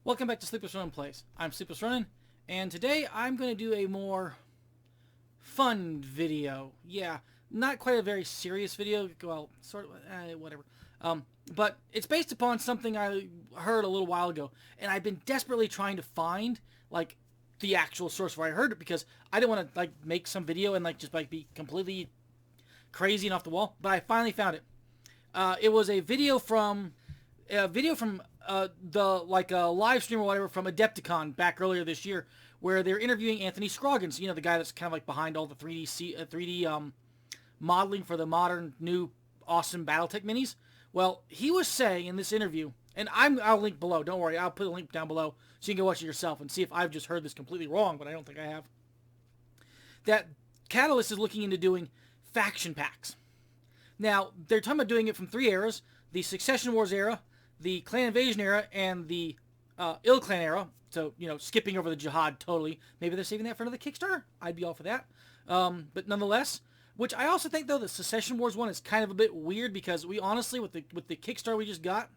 Welcome back to SleeplessRonin Plays. I'm SleeplessRonin, and today I'm going to do a more fun video. Yeah, not quite a very serious video, well, sort of, whatever. But it's based upon something I heard a little while ago, and I've been desperately trying to find, like, the actual source where I heard it, because I didn't want to, like, make some video and, like, just, like, be completely crazy and off the wall, but I finally found it. It was a video from the live stream or whatever from Adepticon back earlier this year, where they're interviewing Anthony Scroggins, you know, the guy that's kind of like behind all the 3D modeling for the modern new awesome Battletech minis. Well, he was saying in this interview, and I'll link below, don't worry, I'll put a link down below so you can go watch it yourself and see if I've just heard this completely wrong, but I don't think I have, that Catalyst is looking into doing faction packs. Now, they're talking about doing it from three eras: the Succession Wars era, the Clan Invasion era, and the Ill Clan era. So, you know, skipping over the Jihad totally. Maybe they're saving that for another Kickstarter. I'd be all for that. But nonetheless, which I also think, though, the Succession Wars one is kind of a bit weird, because we honestly, with the Kickstarter we just got,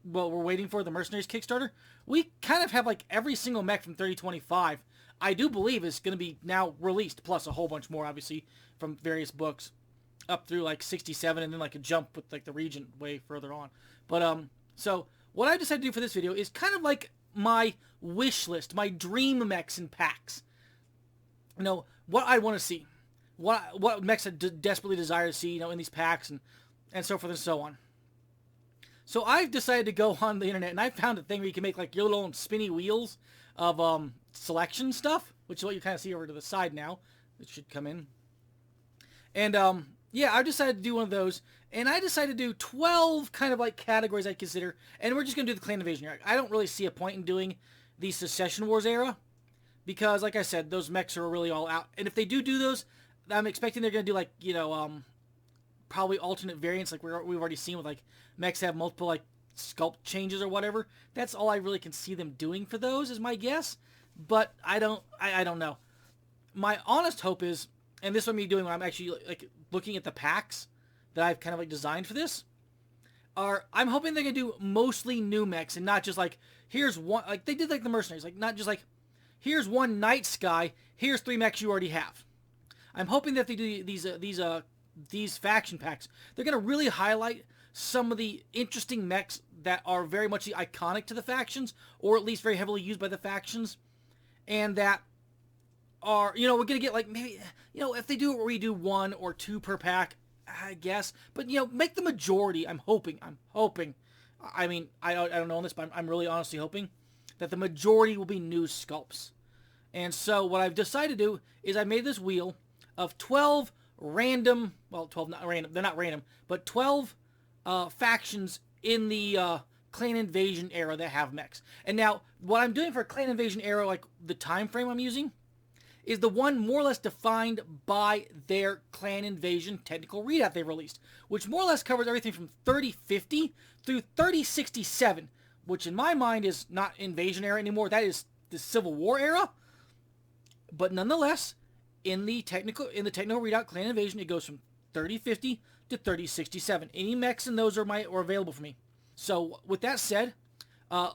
well, we're waiting for the Mercenaries Kickstarter, we kind of have, like, every single mech from 3025, I do believe, is going to be now released, plus a whole bunch more, obviously, from various books, up through, like, 67, and then, like, a jump with, like, the Regent way further on. But, so, what I decided to do for this video is kind of like my wish list, my dream mechs and packs. You know, what I want to see. What mechs I desperately desire to see, you know, in these packs, and so forth and so on. So, I've decided to go on the internet, and I found a thing where you can make, like, your little spinny wheels of, selection stuff, which is what you kind of see over to the side now. It should come in. And, yeah, I decided to do one of those, and I decided to do 12 kind of like categories I consider, and we're just going to do the Clan Invasion era. I don't really see a point in doing the Succession Wars era, because, like I said, those mechs are really all out. And if they do those, I'm expecting they're going to do, like, you know, probably alternate variants, like we've already seen with, like, mechs have multiple, like, sculpt changes or whatever. That's all I really can see them doing for those, is my guess. But I don't know. My honest hope is, and this is what me doing when I'm actually, like, looking at the packs that I've kind of, like, designed for this, I'm hoping they're going to do mostly new mechs, and not just, like, here's one, like they did, like, the Mercenaries, like, not just, like, here's one Night Sky, here's 3 mechs you already have. I'm hoping that they do these faction packs, they're going to really highlight some of the interesting mechs that are very much iconic to the factions, or at least very heavily used by the factions, and that are, you know, we're going to get, like, maybe, you know, if they do redo 1 or 2 per pack, I guess, but, you know, make the majority. I'm hoping, I mean, I don't know on this, but I'm really honestly hoping that the majority will be new sculpts. And so what I've decided to do is I made this wheel of 12 random, well, 12 not random, they're not random, but 12 factions in the Clan Invasion era that have mechs. And now, what I'm doing for Clan Invasion era, like the time frame I'm using, is the one more or less defined by their Clan Invasion technical readout they released, which more or less covers everything from 3050 through 3067, which in my mind is not Invasion era anymore. That is the Civil War era. But nonetheless, in the technical readout Clan Invasion, it goes from 3050 to 3067. Any mechs in those are available for me. So with that said,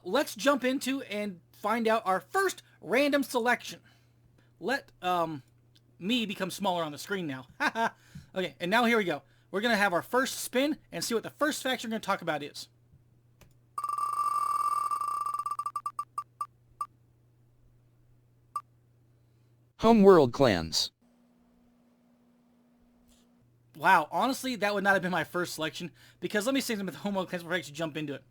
let's jump into and find out our first random selection. Let me become smaller on the screen now. Okay, and now here we go. We're going to have our first spin and see what the first faction we're going to talk about is. Homeworld Clans. Wow, honestly, that would not have been my first selection, because let me say something with the Homeworld Clans before I actually jump into it.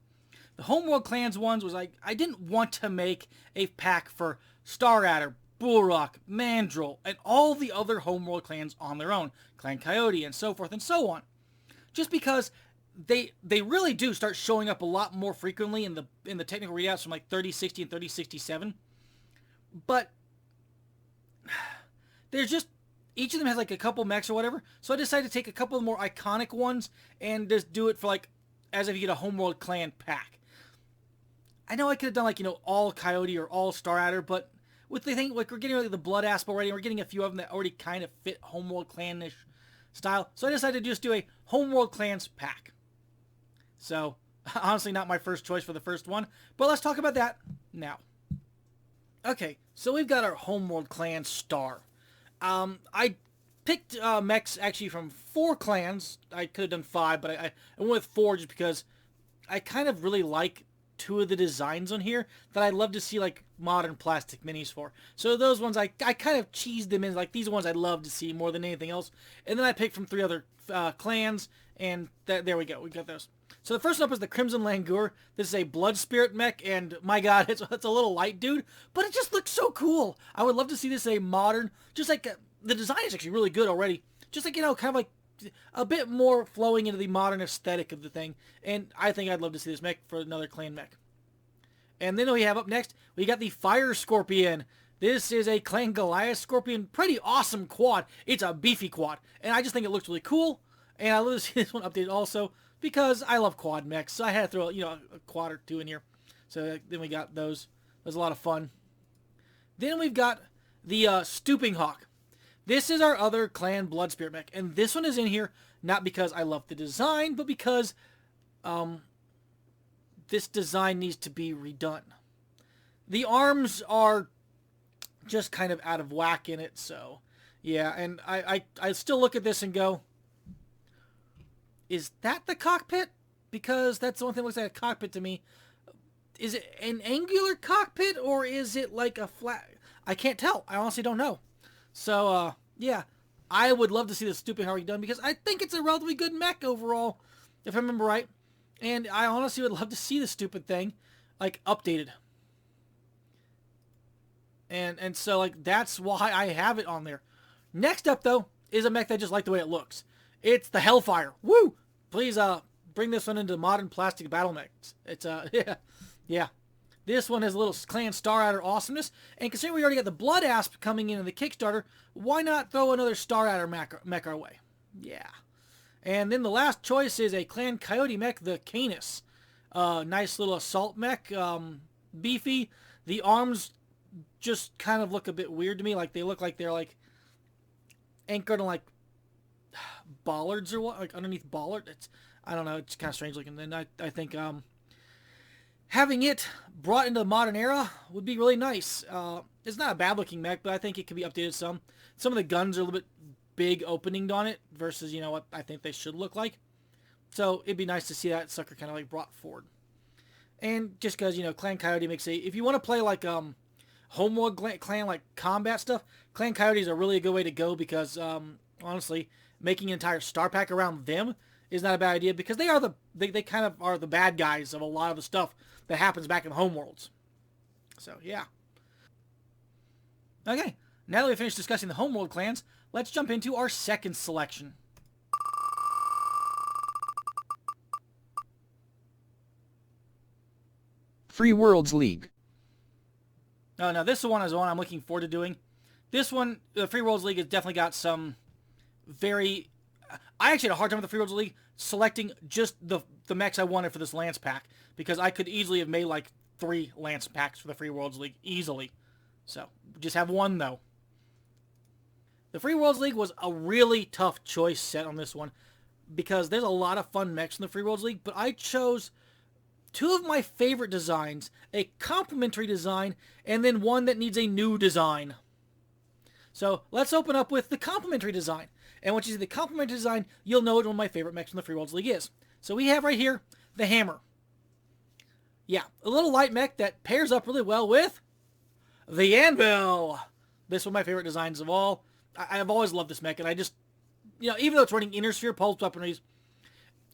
The Homeworld Clans ones was like, I didn't want to make a pack for Star Adder, Bullrock, Mandrill, and all the other Homeworld clans on their own, Clan Coyote, and so forth and so on. Just because they really do start showing up a lot more frequently in the technical readouts from like 3060 and 3067. But there's just, each of them has like a couple mechs or whatever, so I decided to take a couple of more iconic ones and just do it for like, as if you get a Homeworld Clan pack. I know I could have done like, you know, all Coyote or all Star Adder, but with the thing, like, we're getting like the Blood Asp already, and we're getting a few of them that already kind of fit Homeworld Clan-ish style. So I decided to just do a Homeworld Clans pack. So Honestly, not my first choice for the first one, but let's talk about that now. Okay, so we've got our Homeworld Clan star. I picked mechs actually from 4 clans. I could have done 5, but I went with 4 just because I kind of really like 2 of the designs on here that I'd love to see like modern plastic minis for. So those ones I kind of cheesed them in, like these ones I'd love to see more than anything else. And then I picked from 3 other clans, and there we go. We got those. So the first one up is the Crimson Langur. This is a Blood Spirit mech, and my god, it's a little light dude, but it just looks so cool. I would love to see this a modern, just like the design is actually really good already. Just like, you know, kind of like a bit more flowing into the modern aesthetic of the thing, and I think I'd love to see this mech for another clan mech. And then we have up next, we got the Fire Scorpion. This is a Clan Goliath Scorpion, pretty awesome quad. It's a beefy quad, and I just think it looks really cool, and I love to see this one updated also, because I love quad mechs, so I had to throw, you know, a quad or 2 in here. So then we got those. It was a lot of fun. Then we've got the Stooping Hawk. This is our other clan Blood Spirit mech, and this one is in here not because I love the design, but because this design needs to be redone. The arms are just kind of out of whack in it, so yeah, and I still look at this and go, is that the cockpit? Because that's the one thing that looks like a cockpit to me. Is it an angular cockpit, or is it like a flat? I can't tell. I honestly don't know. So, yeah, I would love to see the Stooping Hawk done, because I think it's a relatively good mech overall, if I remember right. And I honestly would love to see the stupid thing, like, updated. And so, like, that's why I have it on there. Next up, though, is a mech that I just like the way it looks. It's the Hellfire. Woo! Please, bring this one into modern plastic battle mechs. It's, yeah. This one has a little clan Star Adder awesomeness, and considering we already got the Blood Asp coming in the Kickstarter, why not throw another Star Adder mech our way? Yeah. And then the last choice is a clan Coyote mech, the Canis. Nice little assault mech, beefy. The arms just kind of look a bit weird to me, like they look like they're like anchored on like bollards or what, like underneath bollard. I don't know, it's kind of strange looking. And I think having it brought into the modern era would be really nice. It's not a bad looking mech, but I think it could be updated some. Some of the guns are a little bit big opening on it versus, you know, what I think they should look like. So it'd be nice to see that sucker kind of like brought forward. And just because, you know, Clan Coyote makes if you want to play like Homeworld Clan like combat stuff, Clan Coyote is a really good way to go, because honestly, making an entire star pack around them is not a bad idea, because they are they kind of are the bad guys of a lot of the stuff that happens back in Homeworlds. So yeah. Okay, now that we've finished discussing the Homeworld clans, let's jump into our second selection. Free Worlds League. Oh, now this one is the one I'm looking forward to doing. This one, the Free Worlds League, has definitely got some very... I actually had a hard time with the Free Worlds League selecting just the mechs I wanted for this Lance pack, because I could easily have made like 3 Lance packs for the Free Worlds League, easily. So, just have one though. The Free Worlds League was a really tough choice set on this one, because there's a lot of fun mechs in the Free Worlds League, but I chose 2 of my favorite designs, a complementary design, and then one that needs a new design. So let's open up with the complementary design. And once you see the complementary design, you'll know what one of my favorite mechs in the Free Worlds League is. So we have right here the Hammer. Yeah, a little light mech that pairs up really well with the Anvil. This is one of my favorite designs of all. I've always loved this mech, and I just, you know, even though it's running Inner Sphere pulse weaponries,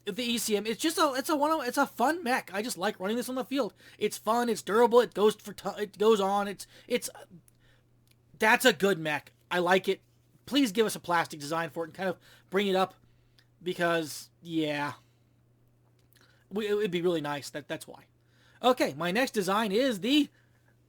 the ECM, it's just it's a fun mech. I just like running this on the field. It's fun, it's durable, it goes on. That's a good mech. I like it. Please give us a plastic design for it and kind of bring it up, because yeah, it would be really nice. That's why. Okay, my next design is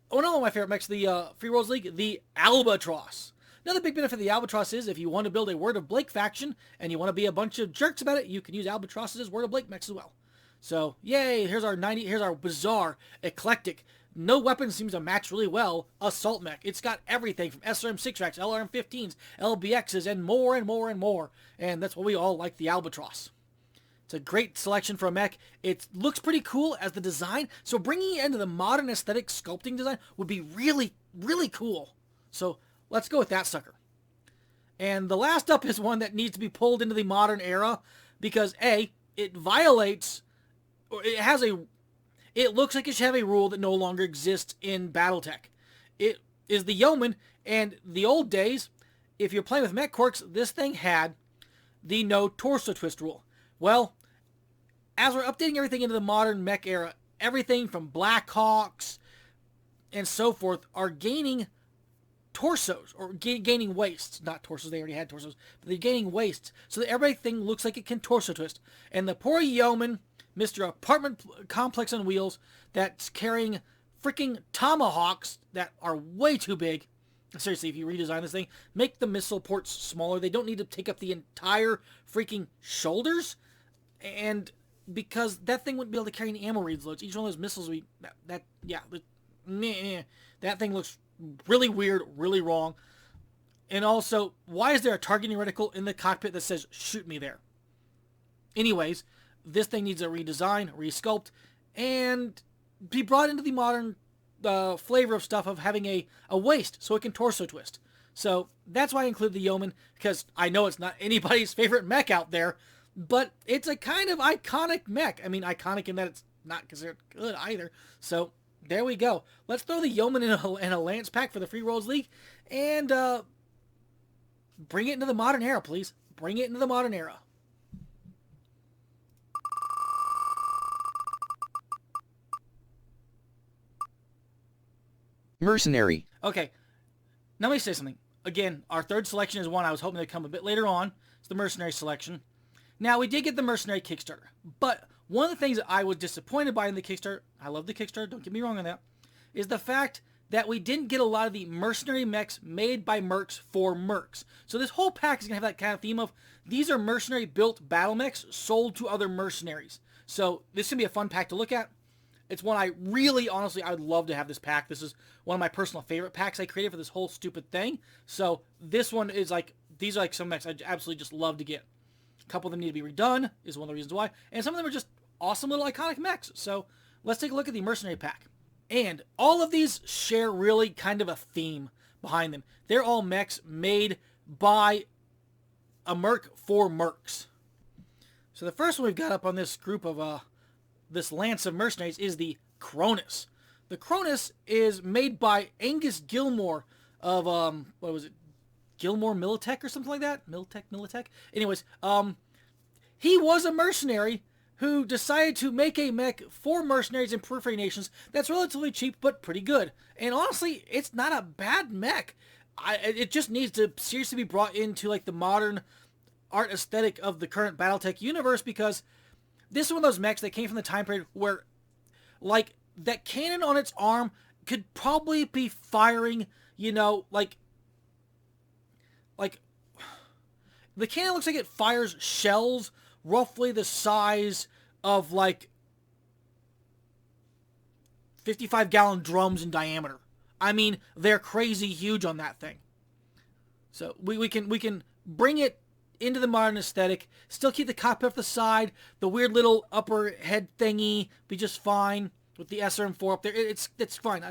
one of my favorite mechs, the Free Worlds League, the Albatross. Another big benefit of the Albatross is if you want to build a Word of Blake faction and you want to be a bunch of jerks about it, you can use Albatrosses as Word of Blake mechs as well. So, yay, here's our bizarre, eclectic, no weapon seems to match really well, assault mech. It's got everything from SRM 6-racks, LRM 15s, LBXs, and more and more and more. And that's why we all like the Albatross. It's a great selection for a mech. It looks pretty cool as the design. So bringing it into the modern aesthetic sculpting design would be really, really cool. So let's go with that sucker. And the last up is one that needs to be pulled into the modern era because A, it violates, or it looks like it should have a rule that no longer exists in Battletech. It is the Yeoman, and the old days, if you're playing with mech quirks, this thing had the no torso twist rule. Well, as we're updating everything into the modern mech era, everything from Blackhawks and so forth are gaining torsos, or gaining waists. Not torsos, they already had torsos, but they're gaining waists, so that everything looks like it can torso twist. And the poor Yeoman, Mr. Apartment Complex on Wheels, that's carrying freaking tomahawks that are way too big. Seriously, if you redesign this thing, make the missile ports smaller. They don't need to take up the entire freaking shoulders. And because that thing wouldn't be able to carry any ammo reads loads. Each one of those missiles, that thing looks really weird, really wrong. And also, why is there a targeting reticle in the cockpit that says, shoot me there? Anyways, this thing needs a redesign, resculpt, and be brought into the modern flavor of stuff of having a waist so it can torso twist. So that's why I include the Yeoman, because I know it's not anybody's favorite mech out there, but it's a kind of iconic mech. I mean, iconic in that it's not considered good either. So there we go. Let's throw the Yeoman in a Lance pack for the Free Worlds League, and bring it into the modern era, please. Bring it into the modern era. Mercenary. Okay, now let me say something. Again, our third selection is one I was hoping to come a bit later on. It's the Mercenary selection. Now, we did get the Mercenary Kickstarter, but one of the things that I was disappointed by in the Kickstarter, I love the Kickstarter, don't get me wrong on that, is the fact that we didn't get a lot of the mercenary mechs made by mercs for mercs. So this whole pack is going to have that kind of theme of, these are mercenary-built battle mechs sold to other mercenaries. So this is going to be a fun pack to look at. It's one I really, honestly, I would love to have this pack. This is one of my personal favorite packs I created for this whole stupid thing. So this one is like, these are like some mechs I'd absolutely just love to get. A couple of them need to be redone, is one of the reasons why. And some of them are just awesome little iconic mechs. So let's take a look at the Mercenary pack. And all of these share really kind of a theme behind them. They're all mechs made by a merc for mercs. So the first one we've got up on this group of, this lance of mercenaries is the Cronus. The Cronus is made by Angus Gilmore of, what was it? Gilmore Militech or something like that? Militech? Anyways, he was a mercenary who decided to make a mech for mercenaries in periphery nations that's relatively cheap but pretty good. And honestly, it's not a bad mech. It just needs to seriously be brought into like the modern art aesthetic of the current Battletech universe, because this is one of those mechs that came from the time period where, like, that cannon on its arm could probably be firing, you know, like the cannon looks like it fires shells roughly the size of, like, 55-gallon drums in diameter. I mean, they're crazy huge on that thing. So we can bring it into the modern aesthetic, still keep the cockpit off the side, the weird little upper head thingy be just fine with the SRM4 up there. It's fine.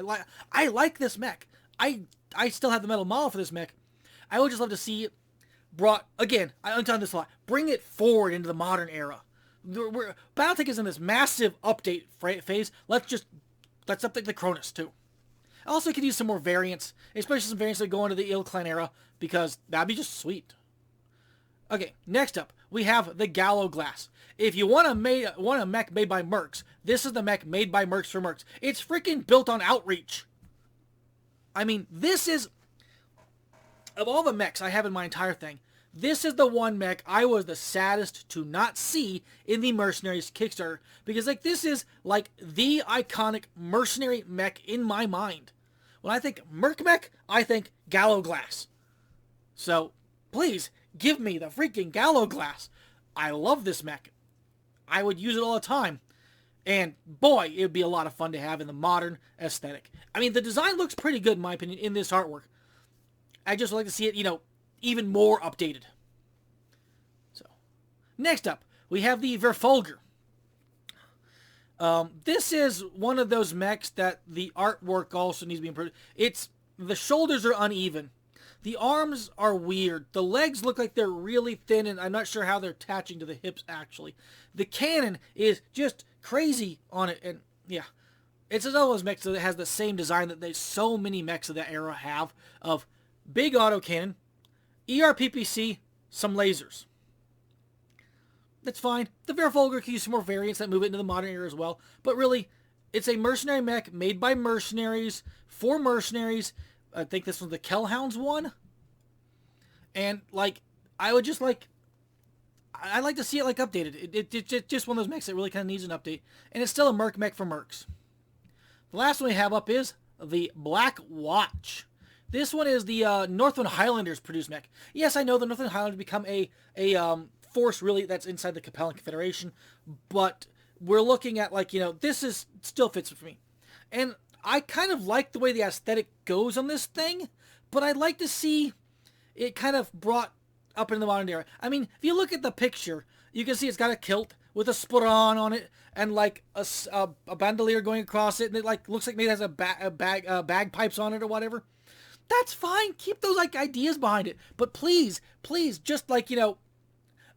I like this mech. I still have the metal model for this mech. I would just love to see it brought, again, I'm telling this a lot, bring it forward into the modern era. Battletech is in this massive update phase. Let's update the Cronus too. I also could use some more variants, especially some variants that go into the Ill Clan era, because that'd be just sweet. Okay, next up, we have the Gallo Glass. If you want a mech made by mercs, this is the mech made by mercs for mercs. It's freaking built on outreach. I mean, this is, of all the mechs I have in my entire thing, this is the one mech I was the saddest to not see in the Mercenaries Kickstarter, because like this is like the iconic mercenary mech in my mind. When I think merc mech, I think Gallo Glass. So please give me the freaking Gallo Glass. I love this mech. I would use it all the time. And boy, it would be a lot of fun to have in the modern aesthetic. I mean, the design looks pretty good in my opinion in this artwork. I just like to see it, you know, even more updated. So, next up, we have the Verfolger. This is one of those mechs that the artwork also needs to be improved. The shoulders are uneven. The arms are weird. The legs look like they're really thin, and I'm not sure how they're attaching to the hips, actually. The cannon is just crazy on it, and yeah. It's another one of those mechs that has the same design that so many mechs of that era have, of big autocannon, ERPPC, some lasers. That's fine. The Verfolger can use some more variants that move it into the modern era as well, but really, it's a mercenary mech made by mercenaries, for mercenaries. I think this one's the Kellhounds one. And, like, I would just like... I'd like to see it, like, updated. It's just one of those mechs that really kind of needs an update. And it's still a merc mech for mercs. The last one we have up is the Black Watch. This one is the Northland Highlanders produced mech. Yes, I know the Northland Highlanders become a force, really, that's inside the Capellan Confederation. But we're looking at, like, this is still fits for me. And I kind of like the way the aesthetic goes on this thing, but I'd like to see it kind of brought up in the modern era. I mean, if you look at the picture, you can see it's got a kilt with a sporan on it, and like a bandolier going across it, and it like looks like maybe it has bagpipes on it or whatever. That's fine. Keep those like ideas behind it, but please, just like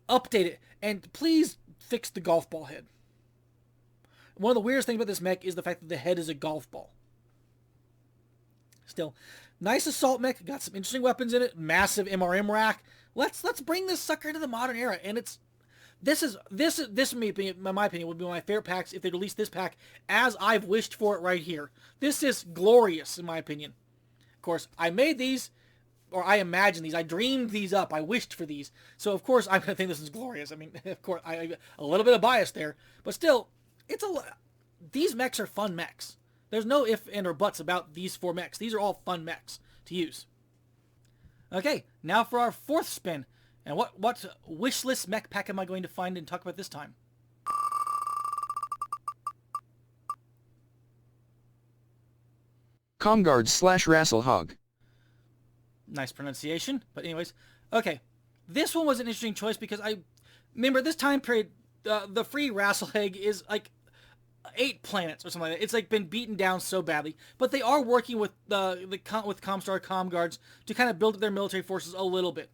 update it, and please fix the golf ball head. One of the weirdest things about this mech is the fact that the head is a golf ball. Still, nice assault mech, got some interesting weapons in it, massive MRM rack. Let's bring this sucker into the modern era, and this in my opinion would be one of my favorite packs if they released this pack as I've wished for it right here. This is glorious in my opinion. Of course, I made these, or I imagined these, I dreamed these up, I wished for these, so of course I'm gonna think this is glorious. I mean, of course, I a little bit of bias there, but still, these mechs are fun mechs. There's no if and or buts about these 4 mechs. These are all fun mechs to use. Okay, now for our 4th spin. And what wishlist mech pack am I going to find and talk about this time? Comguards / Rasalhague. Nice pronunciation, but anyways. Okay, this one was an interesting choice because I remember this time period, the free Rasalhague is like 8 planets or something like that. It's like been beaten down so badly, but they are working with with Comstar Comguards to kind of build up their military forces a little bit.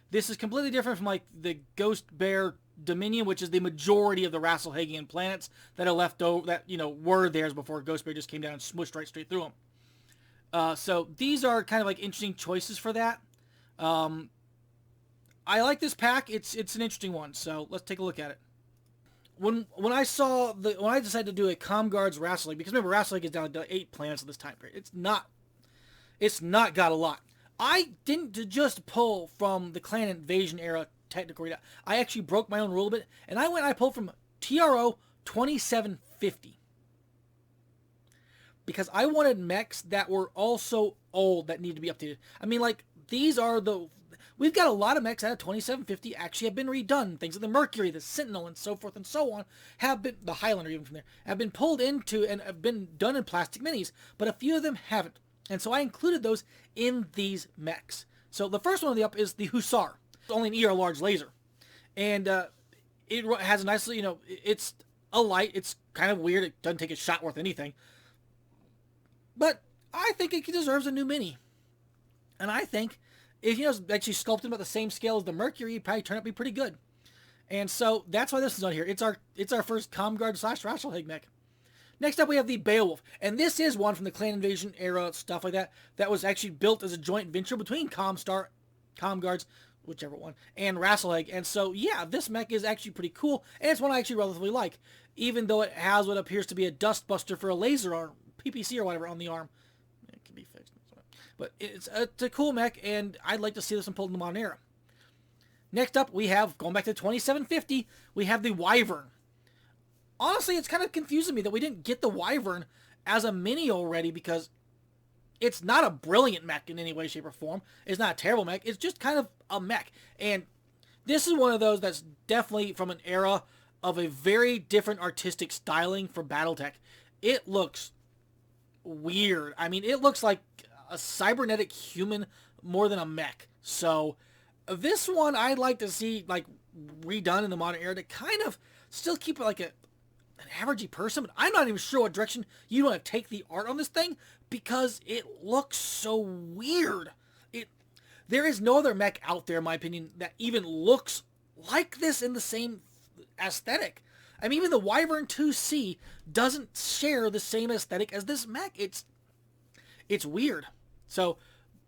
This is completely different from like the Ghost Bear Dominion, which is the majority of the Rasalhagian planets that are left over, that were theirs before Ghost Bear just came down and smushed right straight through them. So these are kind of like interesting choices for that. I like this pack. It's an interesting one. So let's take a look at it. When I decided to do a Comguards Rasalhague, because remember Rasalhague is down to 8 planets at this time period. It's not got a lot. I didn't just pull from the clan invasion era technical readout. I actually broke my own rule a bit, and I pulled from TRO 2750. Because I wanted mechs that were also old that needed to be updated. I mean, like, we've got a lot of mechs out of 2750 actually have been redone. Things like the Mercury, the Sentinel, and so forth and so on the Highlander even from there, have been pulled into and have been done in plastic minis, but a few of them haven't. And so I included those in these mechs. So the first one on the up is the Hussar. It's only an ER large laser. And it has a nice, it's a light. It's kind of weird. It doesn't take a shot worth anything. But I think it deserves a new mini. And I think if it's actually sculpted about the same scale as the Mercury, it'd probably turn out to be pretty good. And so that's why this is on here. It's our first Comguard / Rasalhague mech. Next up, we have the Beowulf, and this is one from the clan invasion era, stuff like that, that was actually built as a joint venture between Comguards, whichever one, and Rasalhague. And so, yeah, this mech is actually pretty cool, and it's one I actually relatively like, even though it has what appears to be a dustbuster for a laser arm, PPC or whatever, on the arm. It can be fixed. But it's a cool mech, and I'd like to see this one pulled in the modern era. Next up, we have, going back to 2750, we have the Wyvern. Honestly, it's kind of confusing me that we didn't get the Wyvern as a mini already, because it's not a brilliant mech in any way, shape, or form. It's not a terrible mech. It's just kind of a mech. And this is one of those that's definitely from an era of a very different artistic styling for Battletech. It looks weird. I mean, it looks like a cybernetic human more than a mech. So this one I'd like to see like redone in the modern era to kind of still keep it like an averagey person, but I'm not even sure what direction you want to take the art on this thing because it looks so weird. There is no other mech out there, in my opinion, that even looks like this in the same aesthetic. I mean, even the Wyvern 2C doesn't share the same aesthetic as this mech. It's weird. So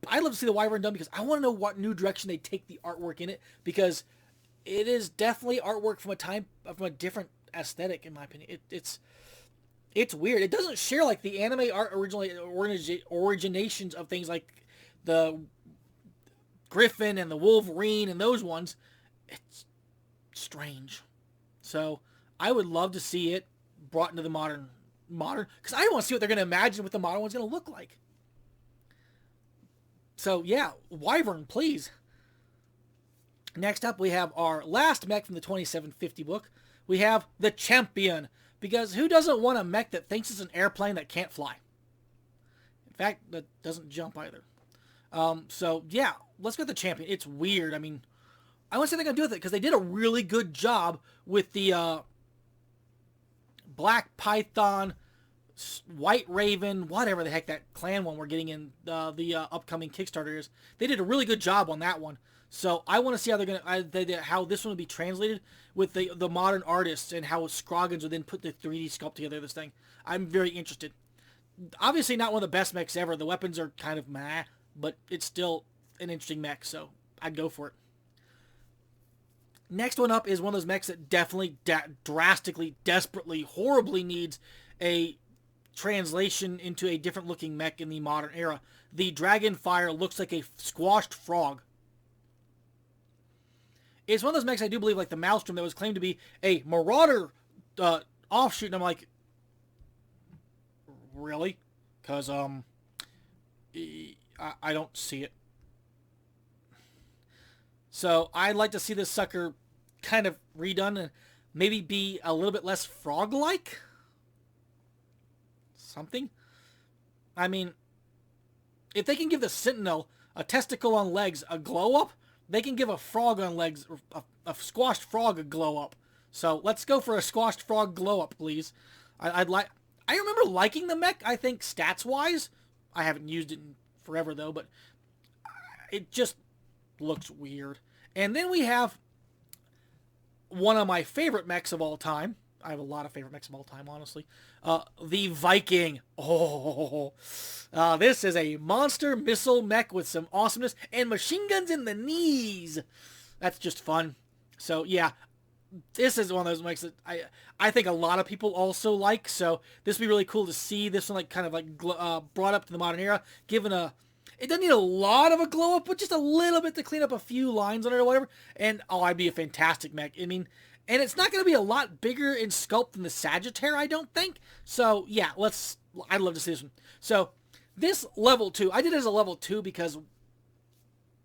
I'd love to see the Wyvern done because I want to know what new direction they take the artwork in it, because it is definitely artwork from a different aesthetic, in my opinion. It's weird. It doesn't share like the anime art originally originations of things like the Griffin and the Wolverine and those ones. It's strange. So I would love to see it brought into the modern, because I want to see what they're going to imagine what the modern one's going to look like. So yeah, Wyvern, please. Next up, we have our last mech from the 2750 book. We have the Champion, because who doesn't want a mech that thinks it's an airplane that can't fly? In fact, that doesn't jump either. So yeah, let's go with the Champion. It's weird. I mean, I want to see what they're going to do with it, because they did a really good job with the Black Python, White Raven, whatever the heck that clan one we're getting in the upcoming Kickstarter is. They did a really good job on that one. So I want to see how they're gonna how this one will be translated with the modern artists, and how Scroggins would then put the 3D sculpt together this thing. I'm very interested. Obviously not one of the best mechs ever. The weapons are kind of meh, but it's still an interesting mech, so I'd go for it. Next one up is one of those mechs that definitely drastically, desperately, horribly needs a translation into a different looking mech in the modern era. The Dragonfire looks like a squashed frog. It's one of those mechs I do believe, like the Maelstrom, that was claimed to be a Marauder offshoot, and I'm like, really? Because I don't see it. So I'd like to see this sucker kind of redone and maybe be a little bit less frog-like. Something. I mean, if they can give the Sentinel a testicle on legs a glow-up, they can give a frog on legs, a squashed frog, a glow-up. So let's go for a squashed frog glow-up, please. I remember liking the mech, I think, stats-wise. I haven't used it in forever, though, but it just looks weird. And then we have one of my favorite mechs of all time. I have a lot of favorite mechs of all time, honestly. The Viking. This is a monster missile mech with some awesomeness and machine guns in the knees. That's just fun. So yeah, this is one of those mechs that I think a lot of people also like. So this would be really cool to see this one like kind of like brought up to the modern era, given it doesn't need a lot of a glow up, but just a little bit to clean up a few lines on it or whatever. And I'd be a fantastic mech. I mean, and it's not going to be a lot bigger in sculpt than the Sagittaire, I don't think. So yeah, I'd love to see this one. So this level 2, I did it as a level 2 because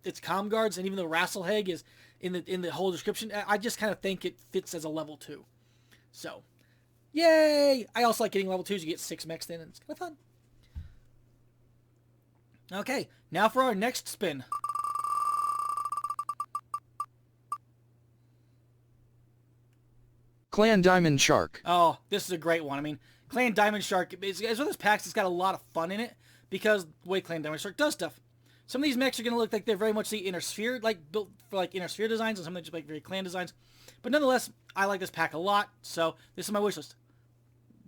it's Comguards, and even though Rasalhague is in the whole description, I just kind of think it fits as a level 2. So, yay! I also like getting level 2s. You get 6 mechs then, and it's kind of fun. Okay, now for our next spin. Clan Diamond Shark. Oh, this is a great one. I mean, Clan Diamond Shark is one of those packs that's got a lot of fun in it because the way Clan Diamond Shark does stuff. Some of these mechs are going to look like they're very much the Inner Sphere, like built for like Inner Sphere designs, and some of them just like very clan designs. But nonetheless, I like this pack a lot, so this is my wish list.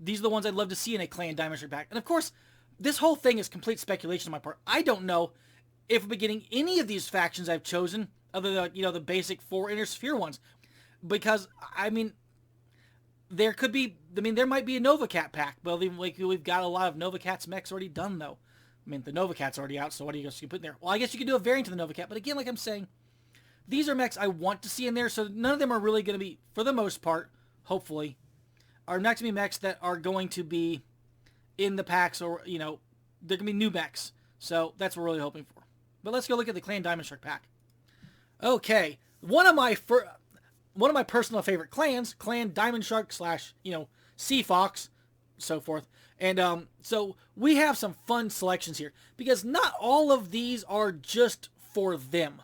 These are the ones I'd love to see in a Clan Diamond Shark pack. And of course, this whole thing is complete speculation on my part. I don't know if we'll be getting any of these factions I've chosen, other than, the basic 4 Inner Sphere ones. Because, I mean, there might be a Nova Cat pack, but we've got a lot of Nova Cat's mechs already done, though. I mean, the Nova Cat's already out, so what are you going to put in there? Well, I guess you could do a variant of the Nova Cat, but again, like I'm saying, these are mechs I want to see in there, so none of them are really going to be, for the most part, hopefully, are not going to be mechs that are going to be in the packs, or, they're going to be new mechs. So that's what we're really hoping for. But let's go look at the Clan Diamond Shark pack. Okay, one of my personal favorite clans, Clan Diamond Shark / Sea Fox, so forth. And so we have some fun selections here, because not all of these are just for them.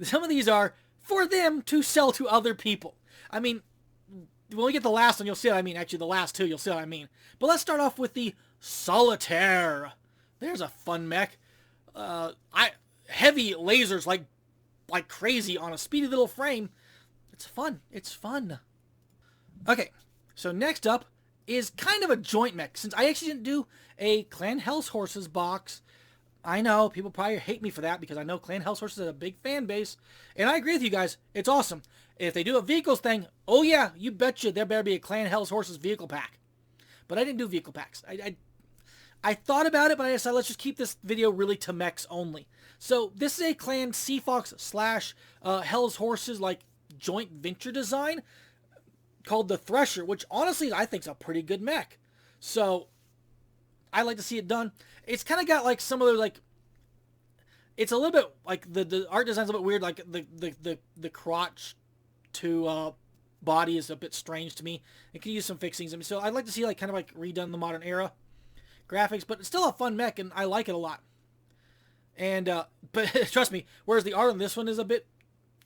Some of these are for them to sell to other people. I mean, when we get the last one, you'll see what I mean. Actually, the last two, you'll see what I mean. But let's start off with the Solitaire. There's a fun mech. Heavy lasers like crazy on a speedy little frame. It's fun. It's fun. Okay, so next up is kind of a joint mech. Since I actually didn't do a Clan Hell's Horses box, I know people probably hate me for that because I know Clan Hell's Horses has a big fan base, and I agree with you guys. It's awesome. If they do a vehicles thing, oh yeah, you betcha there better be a Clan Hell's Horses vehicle pack. But I didn't do vehicle packs. I thought about it, but I decided let's just keep this video really to mechs only. So this is a Clan Seafox slash Hell's Horses like joint venture design called the Thresher, which honestly I think is a pretty good mech. So I like to see it done. It's kind of got like some of the like, it's a little bit like the art design's a little bit weird. Like the crotch to body is a bit strange to me. It could use some fixings. I mean, so I'd like to see like kind of like redone in the modern era graphics, but it's still a fun mech and I like it a lot. And but trust me, whereas the art on this one is a bit,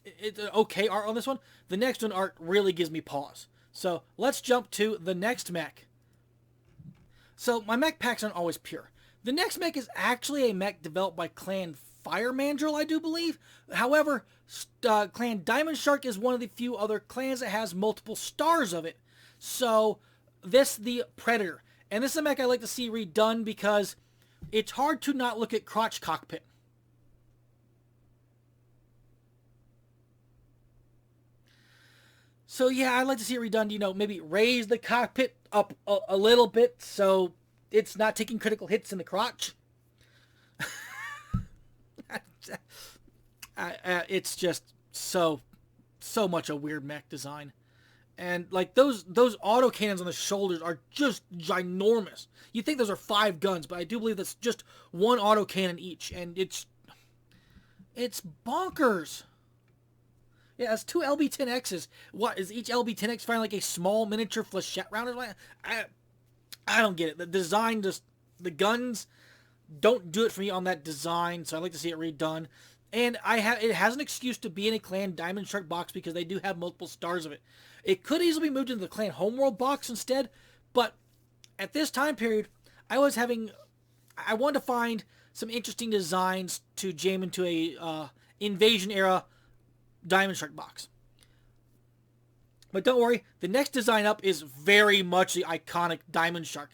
it's okay art on this one, the next one art really gives me pause. So let's jump to the next mech. So my mech packs aren't always pure. The next mech is actually a mech developed by Clan Fire Mandrill, I do believe. However, Clan Diamond Shark is one of the few other clans that has multiple stars of it. So this the Predator. And this is a mech I like to see redone because it's hard to not look at crotch cockpit. So yeah, I'd like to see it redone, you know, maybe raise the cockpit up a little bit so it's not taking critical hits in the crotch. It's just so much a weird mech design. And like those autocannons on the shoulders are just ginormous. You think those are 5 guns, but I do believe that's just one autocannon each, and it's bonkers. Yeah, it's 2 LB-10Xs. What is each LB-10X firing like a small miniature flechette round? I don't get it. The design just, the guns don't do it for me on that design, so I'd like to see it redone. And it has an excuse to be in a Clan Diamond Shark box because they do have multiple stars of it. It could easily be moved into the Clan Homeworld box instead, but at this time period, I wanted to find some interesting designs to jam into a Invasion era Diamond Shark box. But don't worry, the next design up is very much the iconic Diamond Shark.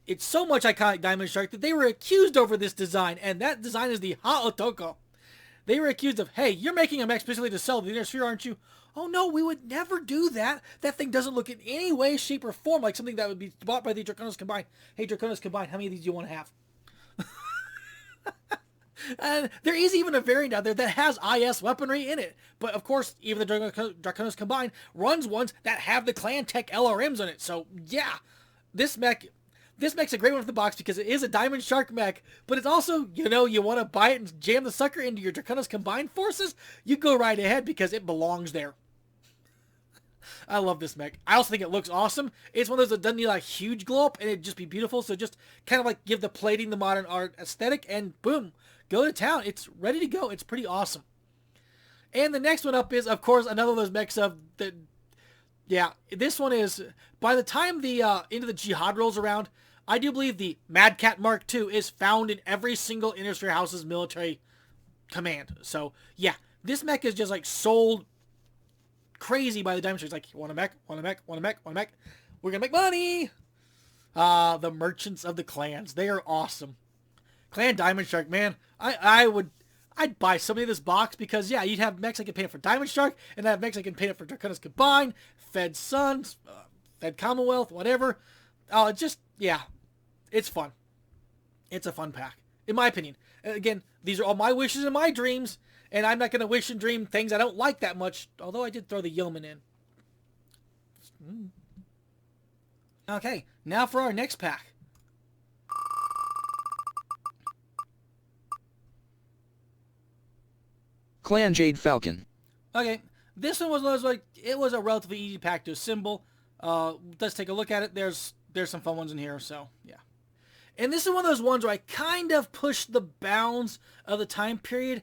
It's so much iconic Diamond Shark that they were accused over this design, and that design is the Ha-Otoko. They were accused of, hey, you're making a mech specifically to sell the Inner Sphere, aren't you? Oh no, we would never do that. That thing doesn't look in any way, shape, or form like something that would be bought by the Draconis Combine. Hey, Draconis Combine, how many of these do you want to have? And there is even a variant out there that has IS weaponry in it. But of course, even the Draconis Combine runs ones that have the Clan Tech LRMs on it. So yeah, this mech's a great one for the box because it is a Diamond Shark mech, but it's also, you know, you want to buy it and jam the sucker into your Draconis Combine forces, you go right ahead because it belongs there. I love this mech. I also think it looks awesome. It's one of those that doesn't need like huge glow up and it'd just be beautiful. So just kind of like give the plating the modern art aesthetic and boom, go to town. It's ready to go. It's pretty awesome. And the next one up is, of course, another of those mechs of the, yeah, this one is, by the time the Into the Jihad rolls around, I do believe the Mad Cat Mark II is found in every single Inner Sphere House's military command. So yeah, this mech is just like sold crazy by the Diamond Sharks. Like, want a mech, want a mech, want a mech, want a mech. We're gonna make money. The Merchants of the Clans. They are awesome. Clan Diamond Shark, man. I'd buy somebody of this box because yeah, you'd have mechs I can paint it for Diamond Shark, and I have mechs I can paint it for Draconis Combine, Fed Suns, Fed Commonwealth, whatever. Just, yeah, it's fun. It's a fun pack, in my opinion. Again, these are all my wishes and my dreams, and I'm not going to wish and dream things I don't like that much, although I did throw the Yeoman in. Okay, now for our next pack. Clan Jade Falcon. Okay, this one was like, it was a relatively easy pack to assemble. Let's take a look at it. There's some fun ones in here, so yeah. And this is one of those ones where I kind of pushed the bounds of the time period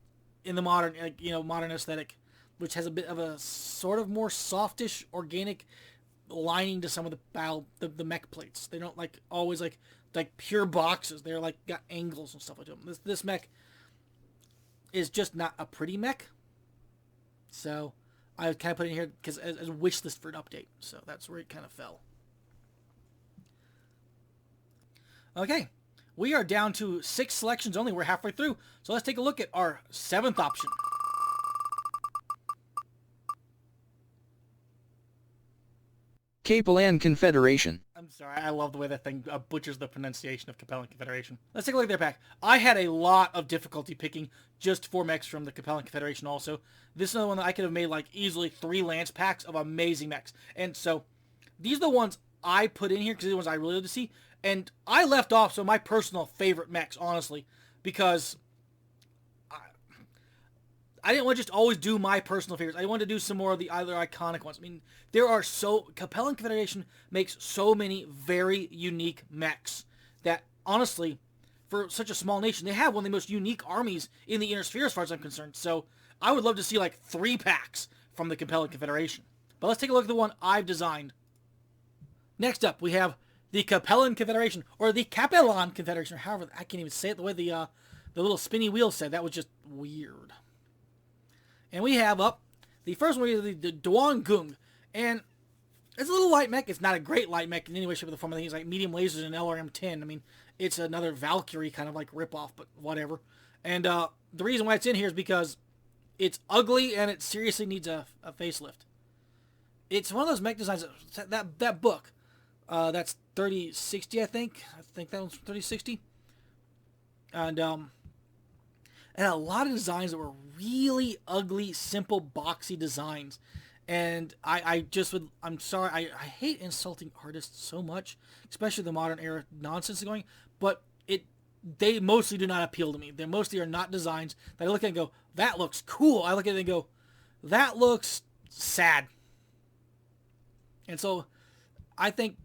in the modern, modern aesthetic, which has a bit of a sort of more softish, organic lining to some of the mech plates. They don't always like pure boxes. They're like got angles and stuff like that. This mech is just not a pretty mech. So I kind of put it in here because as a wish list for an update. So that's where it kind of fell. Okay, we are down to 6 selections only. We're halfway through. So let's take a look at our 7th option. Capellan Confederation. I'm sorry, I love the way that thing butchers the pronunciation of Capellan Confederation. Let's take a look at their pack. I had a lot of difficulty picking just 4 mechs from the Capellan Confederation also. This is another one that I could have made easily 3 Lance packs of amazing mechs. And so, these are the ones I put in here because these are the ones I really love to see. And I left off some of my personal favorite mechs, honestly, because I didn't want to just always do my personal favorites. I wanted to do some more of the other iconic ones. I mean, Capellan Confederation makes so many very unique mechs that, honestly, for such a small nation, they have one of the most unique armies in the Inner Sphere as far as I'm concerned. So, I would love to see 3 packs from the Capellan Confederation. But let's take a look at the one I've designed. Next up, we have the Capellan Confederation, or the Capellan Confederation, or however, I can't even say it the way the little spinny wheel said. That was just weird. And we have up the first one, the Duan Gung. And it's a little light mech. It's not a great light mech in any way, shape, or form. I think it's like medium lasers and LRM-10. I mean, it's another Valkyrie kind of ripoff, but whatever. And the reason why it's in here is because it's ugly and it seriously needs a facelift. It's one of those mech designs, that book, that's 3060, I think. I think that one's 3060. And a lot of designs that were really ugly, simple, boxy designs. And I'm sorry, I hate insulting artists so much, especially the modern era nonsense going, but they mostly do not appeal to me. They mostly are not designs that I look at and go, that looks cool. I look at it and go, that looks sad. And so I think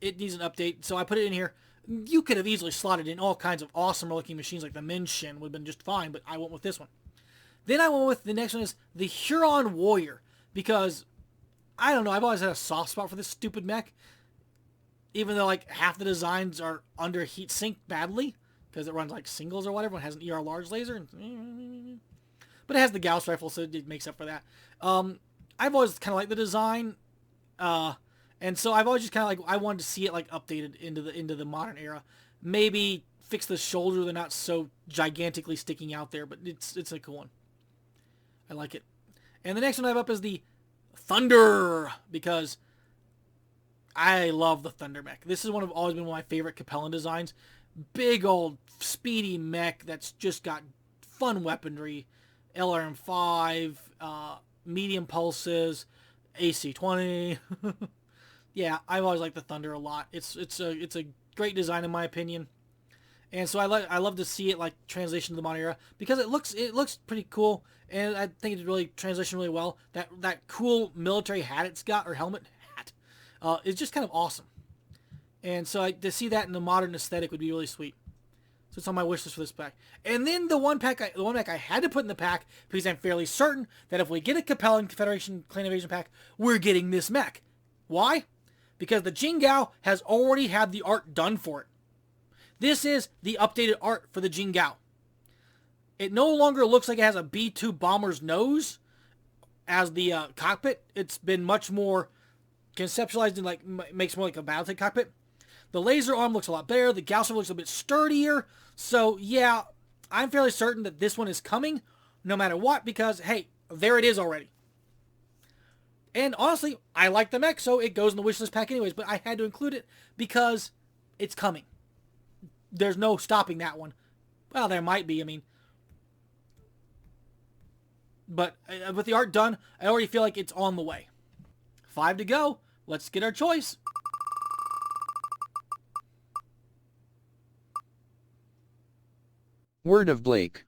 it needs an update. So I put it in here. You could have easily slotted in all kinds of awesome looking machines like the Minshin would have been just fine, but I went with this one. Then I went with the next one is the Huron Warrior, because I don't know, I've always had a soft spot for this stupid mech, even though half the designs are under heat sink badly because it runs singles or whatever. It has an ER large laser, but it has the Gauss rifle, so it makes up for that. I've always kind of liked the design. And so I've always just kind of I wanted to see it updated into the modern era. Maybe fix the shoulder; they're not so gigantically sticking out there, but it's a cool one. I like it. And the next one I have up is the Thunder, because I love the Thunder mech. This is always been one of my favorite Capellan designs. Big old speedy mech that's just got fun weaponry, LRM-5, medium pulses, AC-20. Yeah, I've always liked the Thunder a lot. It's a great design in my opinion, and so I love to see it transition to the modern era because it looks pretty cool, and I think it's really transitioned really well. That cool military hat it's got, or helmet hat, is just kind of awesome, and so to see that in the modern aesthetic would be really sweet. So it's on my wish list for this pack. And then the one pack I had to put in the pack because I'm fairly certain that if we get a Capellan Confederation Clan Invasion pack, we're getting this mech. Why? Because the Jingao has already had the art done for it. This is the updated art for the Jingao. It no longer looks like it has a B-2 bomber's nose as the cockpit. It's been much more conceptualized and makes more like a Battletech cockpit. The laser arm looks a lot better. The Gauss looks a bit sturdier. So yeah, I'm fairly certain that this one is coming no matter what because, hey, there it is already. And honestly, I like the mech, so it goes in the wishlist pack anyways, but I had to include it because it's coming. There's no stopping that one. Well, there might be, but with the art done, I already feel like it's on the way. 5 to go. Let's get our choice. Word of Blake.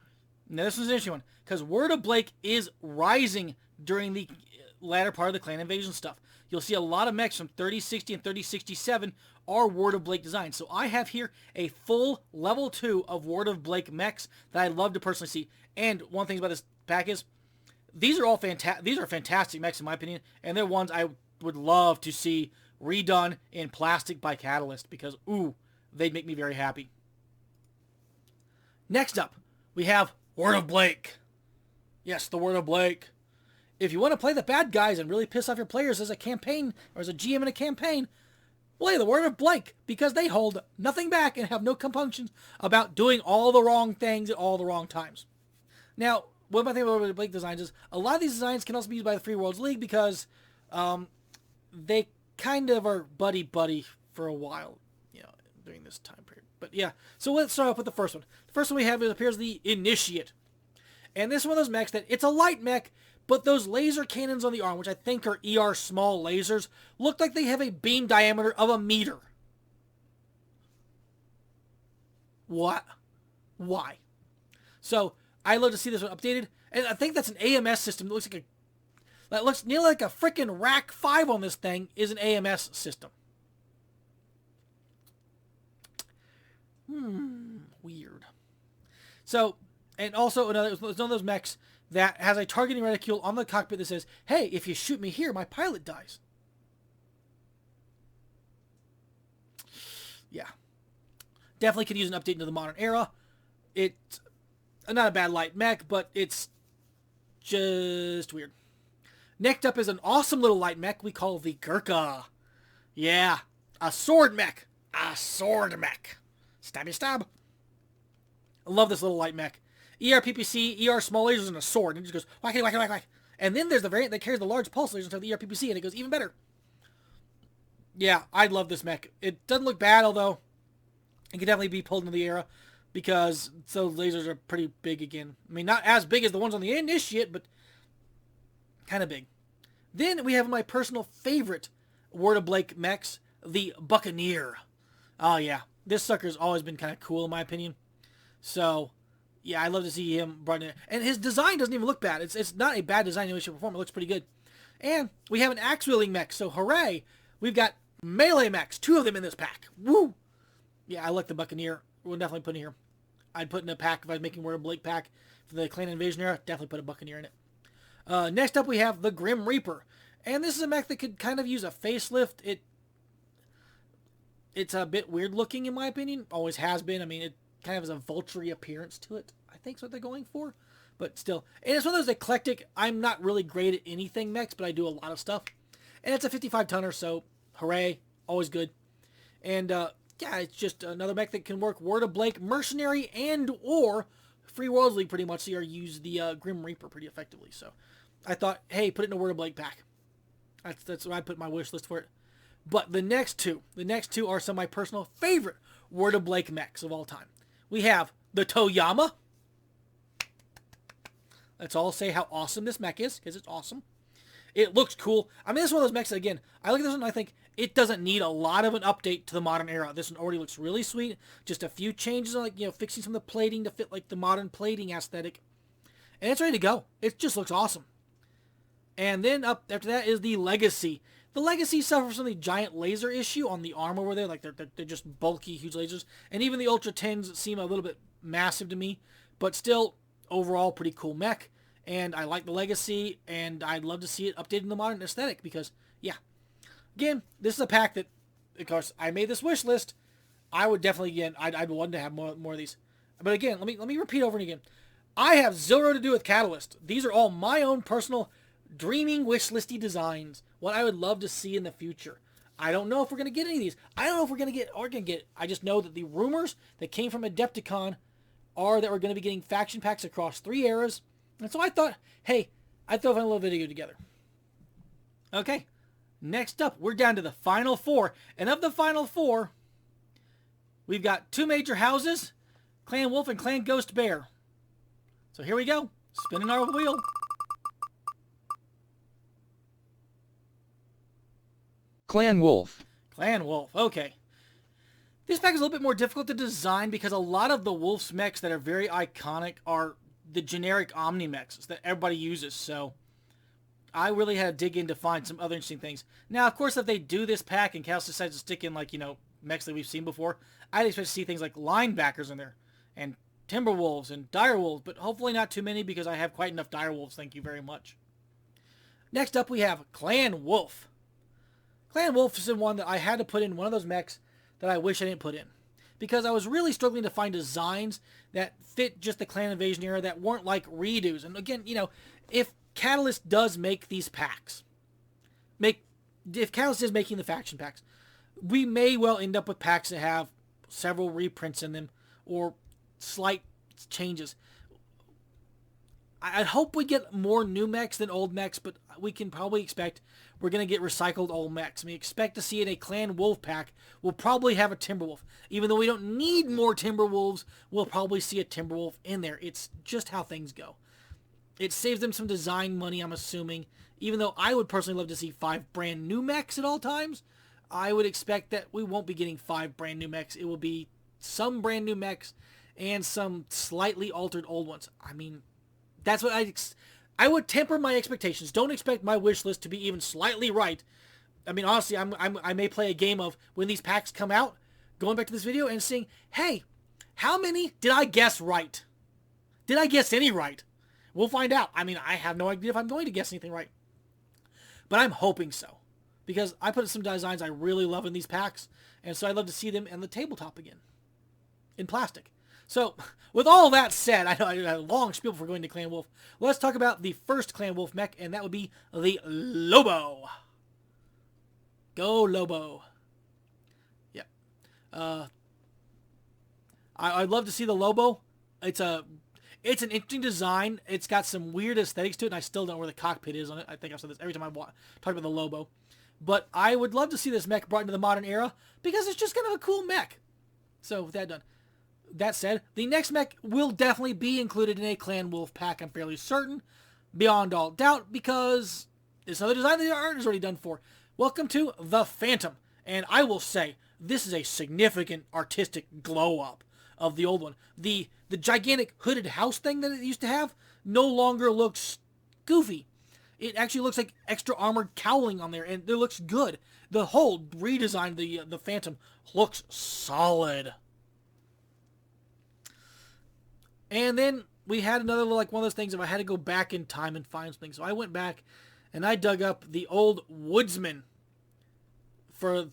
Now this is an interesting one, because Word of Blake is rising during the latter part of the clan invasion stuff. you'll see a lot of mechs from 3060 and 3067 are Ward of Blake designs. So I have here a full level 2 of Ward of Blake mechs that I'd love to personally see. And one thing about this pack is, these are all fantastic mechs in my opinion, and they're ones I would love to see redone in plastic by Catalyst, because, ooh, they'd make me very happy. Next up, we have Ward of Blake. Yes, the Ward of Blake. If you want to play the bad guys and really piss off your players as a campaign, or as a GM in a campaign, play the Ward of Blake, because they hold nothing back and have no compunctions about doing all the wrong things at all the wrong times. Now, what I think about Ward of Blake designs is, a lot of these designs can also be used by the Free Worlds League, because they kind of are buddy-buddy for a while, during this time period. But yeah, so let's start off with the first one. The first one we have appears the Initiate. And this is one of those mechs that, it's a light mech, but those laser cannons on the arm, which I think are ER small lasers, look like they have a beam diameter of 1 meter. What? Why? So, I'd love to see this one updated. And I think that's an AMS system that looks nearly like a freaking Rack 5 on this thing is an AMS system. Weird. So, and also it's one of those mechs that has a targeting reticule on the cockpit that says, hey, if you shoot me here, my pilot dies. Yeah. Definitely could use an update into the modern era. It's not a bad light mech, but it's just weird. Next up is an awesome little light mech we call the Gurkha. Yeah, a sword mech. A sword mech. Stabby stab. I love this little light mech. ER PPC, ER small lasers, and a sword. And it just goes whack, whack, whack, whack. And then there's the variant that carries the large pulse lasers of the ER PPC, and it goes even better. Yeah, I love this mech. It doesn't look bad, although it can definitely be pulled into the era, because those lasers are pretty big again. I mean, not as big as the ones on the Initiate, but kind of big. Then we have my personal favorite Ward of Blake mechs, the Buccaneer. Oh yeah, this sucker's always been kind of cool in my opinion. So, yeah, I love to see him brought in. And his design doesn't even look bad. It's not a bad design in any way, shape, or form. It looks pretty good. And we have an axe-wielding mech, so hooray! We've got melee mechs, 2 of them in this pack. Woo! Yeah, I like the Buccaneer. We'll definitely put it here. I'd put in a pack if I was making Ward of Blake pack for the Clan Invasion era. Definitely put a Buccaneer in it. Next up, we have the Grim Reaper. And this is a mech that could kind of use a facelift. It's a bit weird looking in my opinion. Always has been. I mean, it kind of has a vulture-y appearance to it. I think that's what they're going for. But still. And it's one of those eclectic, I'm not really great at anything mechs, but I do a lot of stuff. And it's a 55-tonner, so hooray. Always good. And, yeah, it's just another mech that can work Ward of Blake, Mercenary, and or Free Worlds League pretty much, so you use the Grim Reaper pretty effectively. So I thought, hey, put it in a Ward of Blake pack. That's what I put in my wish list for it. But the next two are some of my personal favorite Ward of Blake mechs of all time. We have the Toyama. Let's all say how awesome this mech is, because it's awesome. It looks cool. I mean, this is one of those mechs that, again, I look at this one and I think it doesn't need a lot of an update to the modern era. This one already looks really sweet. Just a few changes, like, fixing some of the plating to fit, like, the modern plating aesthetic. And it's ready to go. It just looks awesome. And then up after that is the Legacy. The Legacy suffers from the giant laser issue on the arm over there. Like, they're just bulky, huge lasers. And even the Ultra 10s seem a little bit massive to me. But still, overall, pretty cool mech. And I like the Legacy, and I'd love to see it updated in the modern aesthetic because, yeah. Again, this is a pack that, of course, I made this wish list. I would definitely, again, I'd want to have more of these. But again, let me repeat over and again. I have zero to do with Catalyst. These are all my own personal dreaming wish listy designs. What I would love to see in the future. I don't know if we're going to get any of these. I don't know if we're going to get or going to get. I just know that the rumors that came from Adepticon are that we're going to be getting faction packs across 3 eras. And so I thought, hey, I'd throw in a little video together. Okay. Next up, we're down to the final 4. And of the final 4, we've got 2 major houses, Clan Wolf and Clan Ghost Bear. So here we go. Spinning our wheel. Clan Wolf. Clan Wolf. Okay. This pack is a little bit more difficult to design because a lot of the Wolf's mechs that are very iconic are the generic Omni mechs that everybody uses. So I really had to dig in to find some other interesting things. Now, of course, if they do this pack and Chaos decides to stick in, like, mechs that we've seen before, I'd expect to see things like linebackers in there, and Timberwolves, and Direwolves, but hopefully not too many because I have quite enough Direwolves, thank you very much. Next up, we have Clan Wolf. Clan Wolf is one that I had to put in one of those mechs that I wish I didn't put in, because I was really struggling to find designs that fit just the Clan Invasion era that weren't like redos. And again, if Catalyst does make these packs, if Catalyst is making the faction packs, we may well end up with packs that have several reprints in them or slight changes. I hope we get more new mechs than old mechs, but we can probably expect we're going to get recycled old mechs. We expect to see in a Clan Wolf pack, we'll probably have a Timberwolf. Even though we don't need more Timberwolves, we'll probably see a Timberwolf in there. It's just how things go. It saves them some design money, I'm assuming. Even though I would personally love to see 5 brand new mechs at all times, I would expect that we won't be getting 5 brand new mechs. It will be some brand new mechs and some slightly altered old ones. I mean, that's what I would temper my expectations. Don't expect my wish list to be even slightly right. I mean, honestly, I may play a game of when these packs come out, going back to this video and seeing, hey, how many did I guess right? Did I guess any right? We'll find out. I mean, I have no idea if I'm going to guess anything right. But I'm hoping so, because I put some designs I really love in these packs, and so I'd love to see them in the tabletop again, in plastic. So, with all that said, I know I had a long spiel before going to Clan Wolf. Let's talk about the first Clan Wolf mech, and that would be the Lobo. Go Lobo. Yeah. I'd love to see the Lobo. It's an interesting design. It's got some weird aesthetics to it, and I still don't know where the cockpit is on it. I think I've said this every time I talk about the Lobo. But I would love to see this mech brought into the modern era, because it's just kind of a cool mech. So, with that done. That said, the next mech will definitely be included in a Clan Wolf pack, I'm fairly certain, beyond all doubt, because it's another design that the art is already done for. Welcome to the Phantom, and I will say, this is a significant artistic glow-up of the old one. The gigantic hooded house thing that it used to have no longer looks goofy. It actually looks like extra armored cowling on there, and it looks good. The whole redesign of the Phantom looks solid. And then we had another, like, one of those things if I had to go back in time and find something. So I went back and I dug up the old Woodsman for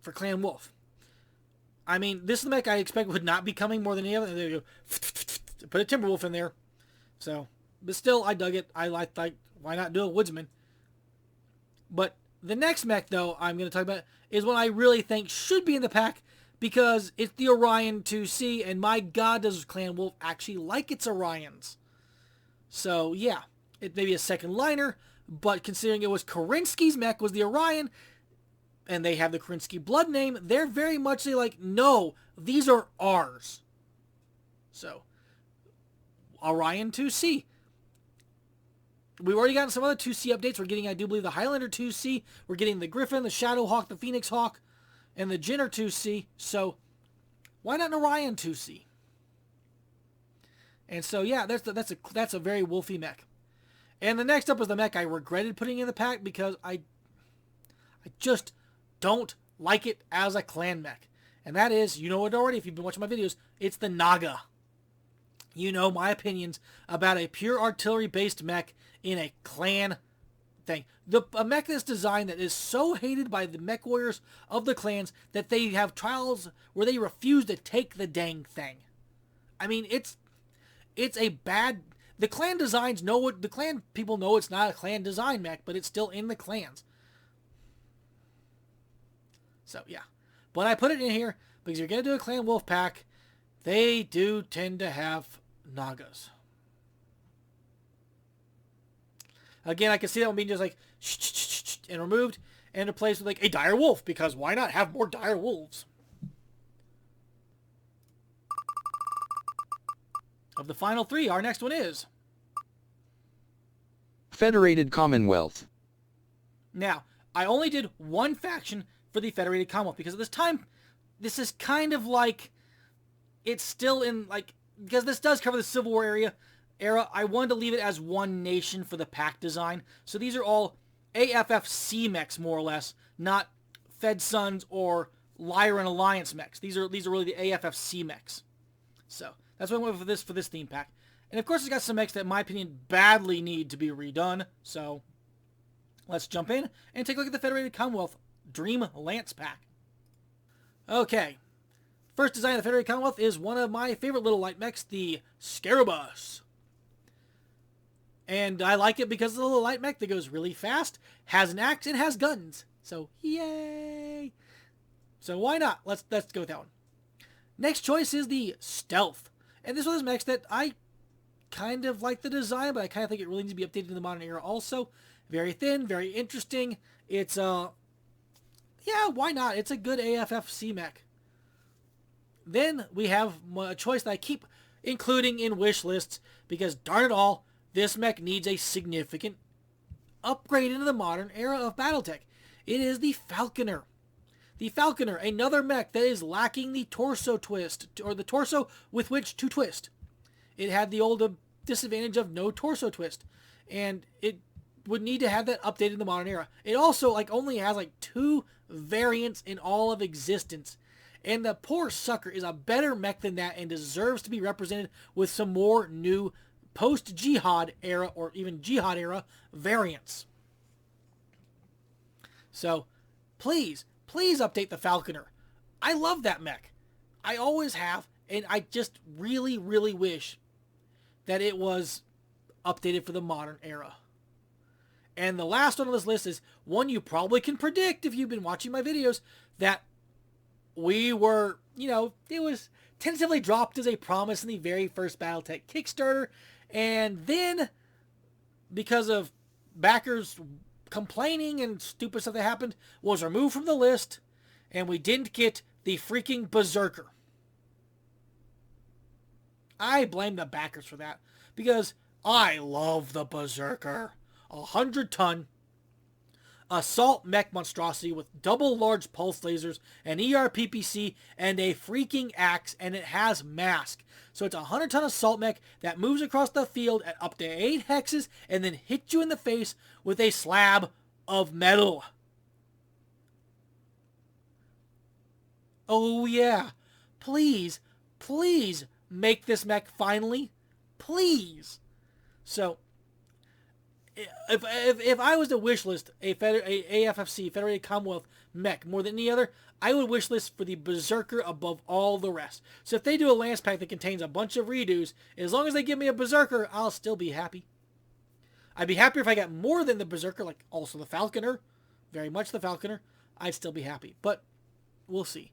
Clan Wolf. I mean, this is the mech I expect would not be coming more than any other. There you go. Put a Timberwolf in there. So, but still, I dug it. I like, why not do a Woodsman? But the next mech, though, I'm going to talk about is one I really think should be in the pack, because it's the Orion 2C, and my god, does Clan Wolf actually like its Orions. So, yeah, it may be a second liner, but considering it was Kerensky's mech was the Orion, and they have the Kerensky blood name, they're very much like, no, these are ours. So, Orion 2C. We've already gotten some other 2C updates. We're getting, I do believe, the Highlander 2C. We're getting the Griffin, the Shadow Hawk, the Phoenix Hawk, and the Jenner 2C, so why not an Orion 2C? And so, yeah, that's a very wolfy mech. And the next up is the mech I regretted putting in the pack, because I just don't like it as a clan mech. And that is, you know it already if you've been watching my videos, it's the Naga. You know my opinions about a pure artillery-based mech in a clan thing. A mech that's designed that is so hated by the mech warriors of the clans that they have trials where they refuse to take the dang thing. I mean, it's a bad... The clan designs know what... The clan people know it's not a clan design mech, but it's still in the clans. So, yeah. But I put it in here because you're going to do a Clan Wolf pack, they do tend to have Nagas. Again, I can see that one being just like and removed and replaced with like a dire wolf, because why not have more dire wolves? Of the final 3, our next one is Federated Commonwealth. Now, I only did one faction for the Federated Commonwealth because at this time, this is kind of like, it's still in, like, because this does cover the Civil War area, era, I wanted to leave it as one nation for the pack design. So these are all AFFC mechs, more or less, not Fed Sons or Lyran Alliance mechs. These are really the AFFC mechs. So that's what I went for this theme pack. And of course, it's got some mechs that, in my opinion, badly need to be redone. So let's jump in and take a look at the Federated Commonwealth Dream Lance pack. Okay. First design of the Federated Commonwealth is one of my favorite little light mechs, the Scarabus. And I like it because it's a little light mech that goes really fast, has an axe, and has guns. So, yay! So why not? Let's go with that one. Next choice is the Stealth. And this one is mechs that I kind of like the design, but I kind of think it really needs to be updated in the modern era also. Very thin, very interesting. It's, yeah, why not? It's a good AFFC mech. Then we have a choice that I keep including in wish lists because, darn it all, this mech needs a significant upgrade into the modern era of Battletech. It is the Falconer. The Falconer, another mech that is lacking the torso twist, or the torso with which to twist. It had the old disadvantage of no torso twist, and it would need to have that updated in the modern era. It also only has 2 variants in all of existence. And the poor sucker is a better mech than that and deserves to be represented with some more new post-Jihad era or even Jihad era variants. So, please update the Falconer. I love that mech. I always have, and I just really, really wish that it was updated for the modern era. And the last one on this list is one you probably can predict if you've been watching my videos, that we were, it was tentatively dropped as a promise in the very first Battletech Kickstarter, and then, because of backers complaining and stupid stuff that happened, was removed from the list, and we didn't get the freaking Berserker. I blame the backers for that, because I love the Berserker. 100-ton assault mech monstrosity with double large pulse lasers, an ERPPC, and a freaking axe, and it has mask. So it's a 100-ton assault mech that moves across the field at up to 8 hexes and then hits you in the face with a slab of metal. Oh yeah. Please make this mech finally. Please. So, if I was to wish list a AFFC, Federated Commonwealth mech more than any other, I would wish list for the Berserker above all the rest. So if they do a Lance pack that contains a bunch of redos, as long as they give me a Berserker, I'll still be happy. I'd be happier if I got more than the Berserker, like also the Falconer, very much the Falconer. I'd still be happy, but we'll see.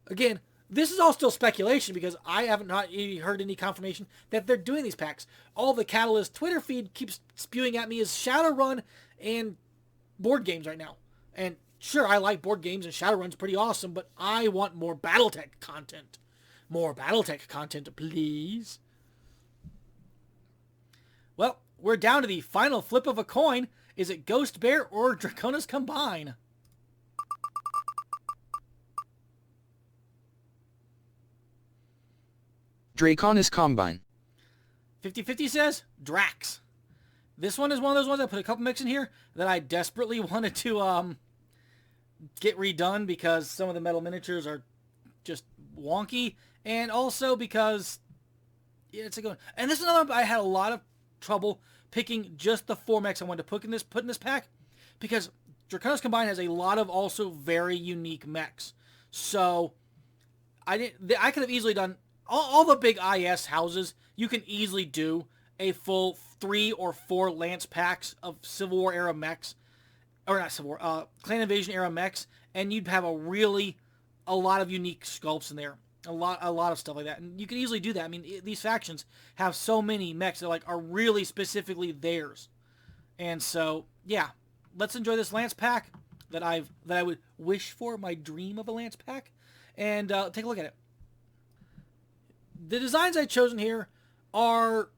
Again, this is all still speculation because I haven't heard any confirmation that they're doing these packs. All the Catalyst Twitter feed keeps spewing at me is Shadowrun and board games right now. And sure, I like board games and Shadowrun's pretty awesome, but I want more Battletech content. More Battletech content, please. Well, we're down to the final flip of a coin. Is it Ghost Bear or Draconis Combine? Draconis Combine. 50-50 says Drax. This one is one of those ones I put a couple mechs in here that I desperately wanted to get redone because some of the metal miniatures are just wonky, and also because it's a good one. And this is another one I had a lot of trouble picking just the 4 mechs I wanted to put in this pack because Draconis Combine has a lot of also very unique mechs. So I could have easily done all the big IS houses. You can easily do a full 3 or 4 Lance packs of Civil War era mechs, or not Civil War, Clan Invasion era mechs, and you'd have a lot of unique sculpts in there, a lot of stuff like that, and you can easily do that. I mean, these factions have so many mechs that are really specifically theirs, and so yeah, let's enjoy this Lance pack that I would wish for, my dream of a Lance pack, and take a look at it. The designs I've chosen here are...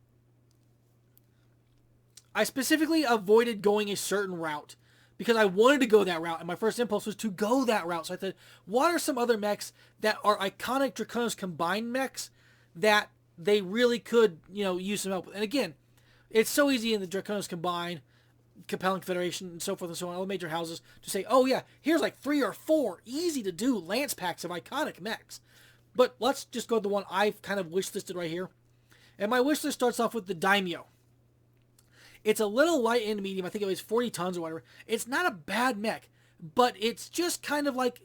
I specifically avoided going a certain route because I wanted to go that route, and my first impulse was to go that route. So I thought, what are some other mechs that are iconic Draconis Combine mechs that they really could, use some help. And again, it's so easy in the Draconis Combine, Capellan Confederation, and so forth and so on, all the major houses, to say, oh yeah, here's like 3 or 4 easy to do lance packs of iconic mechs. But let's just go to the one I've kind of wish listed right here. And my wish list starts off with the Daimyo. It's a little light and medium. I think it weighs 40 tons or whatever. It's not a bad mech, but it's just kind of like,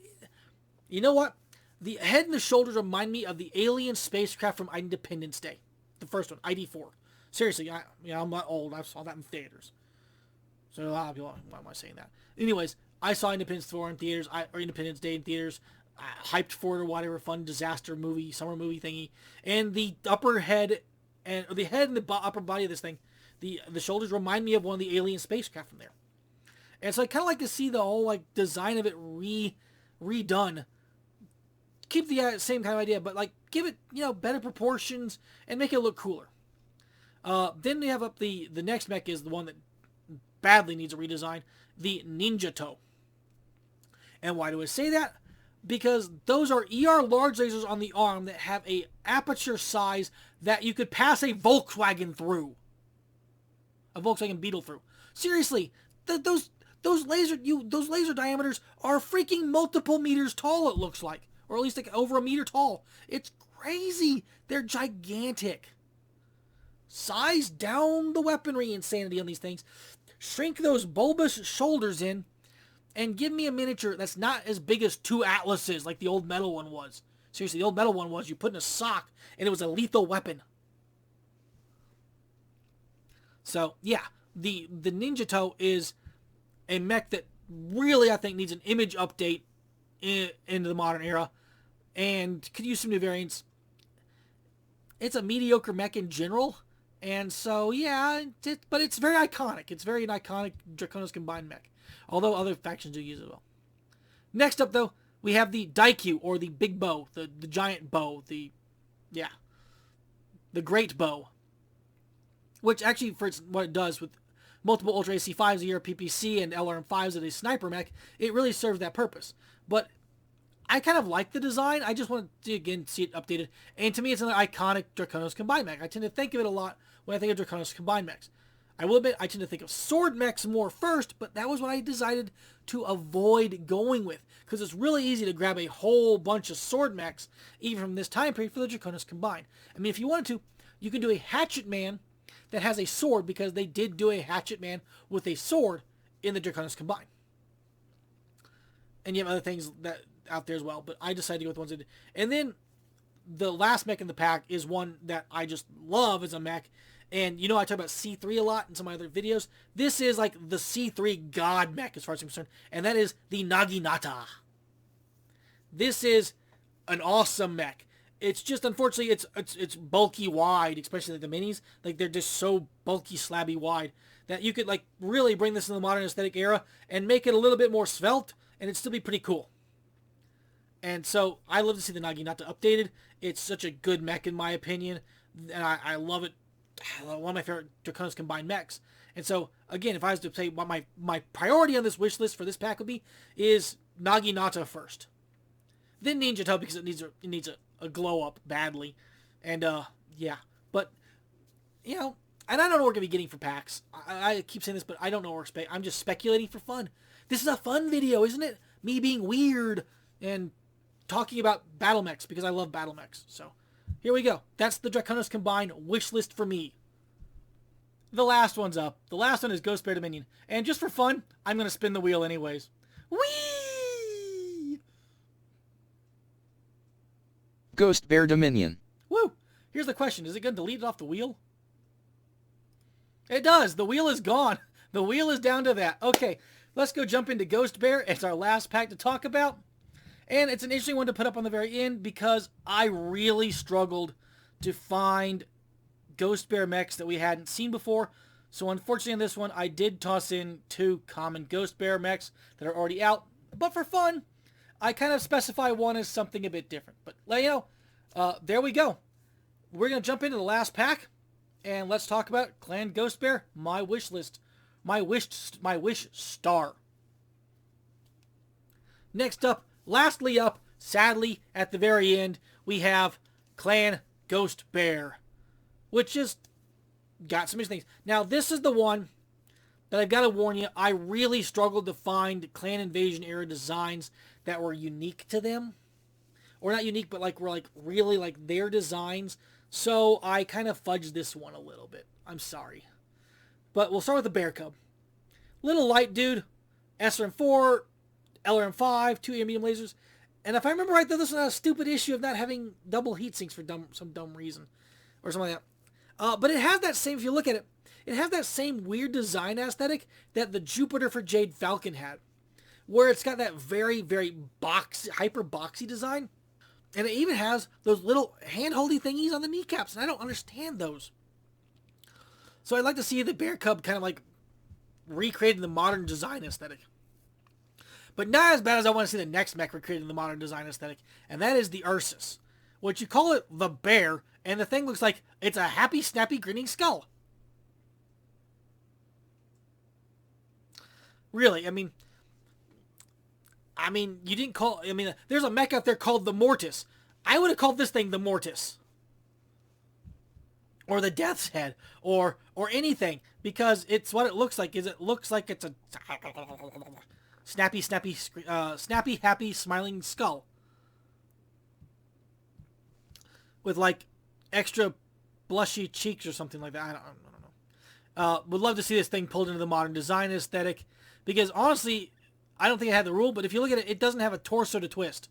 you know what? The head and the shoulders remind me of the alien spacecraft from Independence Day. The first one, ID4. Seriously, I'm not old. I saw that in theaters. So a lot of people, why am I saying that? Anyways, I saw Independence 4 in theaters, or Independence Day in theaters. Hyped for it or whatever, fun disaster movie, summer movie thingy. And the upper head, or the head and the upper body of this thing, the shoulders remind me of one of the alien spacecraft from there. And so I kind of like to see the whole like design of it redone. Keep the same kind of idea, but like give it, better proportions and make it look cooler. Then we have up the next mech is the one that badly needs a redesign, the Ninja Toe. And why do I say that? Because those are ER large lasers on the arm that have a aperture size that you could pass a Volkswagen through. A Volkswagen Beetle through. Seriously, those laser diameters are freaking multiple meters tall, it looks like. Or at least like over a meter tall. It's crazy. They're gigantic. Size down the weaponry insanity on these things. Shrink those bulbous shoulders in. And give me a miniature that's not as big as 2 Atlases like the old metal one was. Seriously, the old metal one was you put in a sock and it was a lethal weapon. So, yeah, the Ninja Toe is a mech that really, I think, needs an image update into the modern era and could use some new variants. It's a mediocre mech in general, and so, yeah, but it's very iconic. It's very an iconic Draconis Combine mech. Although other factions do use it well. Next up, though, we have the Daikyu, or the big bow, the giant bow, the great bow. Which actually, for what it does with multiple Ultra AC5s a year, PPC, and LRM5s as a sniper mech, it really serves that purpose. But I kind of like the design. I just want to, again, see it updated. And to me, it's another iconic Draconis Combine mech. I tend to think of it a lot when I think of Draconis Combine mechs. I will admit, I tend to think of sword mechs more first, but that was what I decided to avoid going with. Because it's really easy to grab a whole bunch of sword mechs, even from this time period, for the Draconis Combine. I mean, if you wanted to, you can do a Hatchet Man that has a sword, because they did do a Hatchet Man with a sword in the Draconis Combine. And you have other things that out there as well, but I decided to go with the ones that did. And then, the last mech in the pack is one that I just love as a mech. And I talk about C3 a lot in some of my other videos. This is like the C3 god mech as far as I'm concerned. And that is the Naginata. This is an awesome mech. It's just, unfortunately, it's bulky wide, especially like the minis. Like, they're just so bulky, slabby wide that you could, like, really bring this in the modern aesthetic era and make it a little bit more svelte, and it'd still be pretty cool. And so, I love to see the Naginata updated. It's such a good mech, in my opinion. And I love it. One of my favorite Draconis Combine mechs. And so, again, if I was to say what my priority on this wish list for this pack would be, is Naginata first. Then Ninja Toe, because it needs a glow up badly. And, yeah. But, and I don't know what we're going to be getting for packs. I keep saying this, but I don't know what I'm just speculating for fun. This is a fun video, isn't it? Me being weird and talking about battle mechs, because I love battle mechs. So, here we go. That's the Draconis Combine wish list for me. The last one's up. The last one is Ghost Bear Dominion. And just for fun, I'm going to spin the wheel anyways. Whee! Ghost Bear Dominion. Woo! Here's the question. Is it going to delete it off the wheel? It does. The wheel is gone. The wheel is down to that. Okay, let's go jump into Ghost Bear. It's our last pack to talk about. And it's an interesting one to put up on the very end because I really struggled to find Ghost Bear mechs that we hadn't seen before. So unfortunately on this one, I did toss in 2 common Ghost Bear mechs that are already out. But for fun, I kind of specify one as something a bit different. But let you know, there we go. We're going to jump into the last pack. And let's talk about Clan Ghost Bear, my wish list. My wish star. Next up, lastly up, sadly, at the very end, we have Clan Ghost Bear. which just got some interesting things. Now, this is the one that I've got to warn you, I really struggled to find Clan Invasion era designs that were unique to them. Or not unique, but like were like really like their designs. So I kind of fudged this one a little bit. I'm sorry. But we'll start with the Bear Cub. Little light dude, SRM4, LRM5, 2 medium lasers. And if I remember right, though, this was a stupid issue of not having double heat sinks for some dumb reason. Or something like that. But it has that same, if you look at it, it has that same weird design aesthetic that the Jupiter for Jade Falcon had. Where it's got that very, very hyper boxy design. And it even has those little hand-holdy thingies on the kneecaps. And I don't understand those. So I'd like to see the Bear Cub kind of like recreated the modern design aesthetic. But not as bad as I want to see the next mech recreated in the modern design aesthetic. And that is the Ursus. Which you call it the bear. And the thing looks like it's a happy, snappy, grinning skull. Really, I mean, you didn't call... I mean, there's a mech out there called the Mortis. I would have called this thing the Mortis. Or the Death's Head. Or anything. Because it's what it looks like. It looks like it's a... snappy, happy, smiling skull. With, like, extra blushy cheeks or something like that. I don't know. Would love to see this thing pulled into the modern design aesthetic. Because, honestly, I don't think it had the rule, but if you look at it, it doesn't have a torso to twist.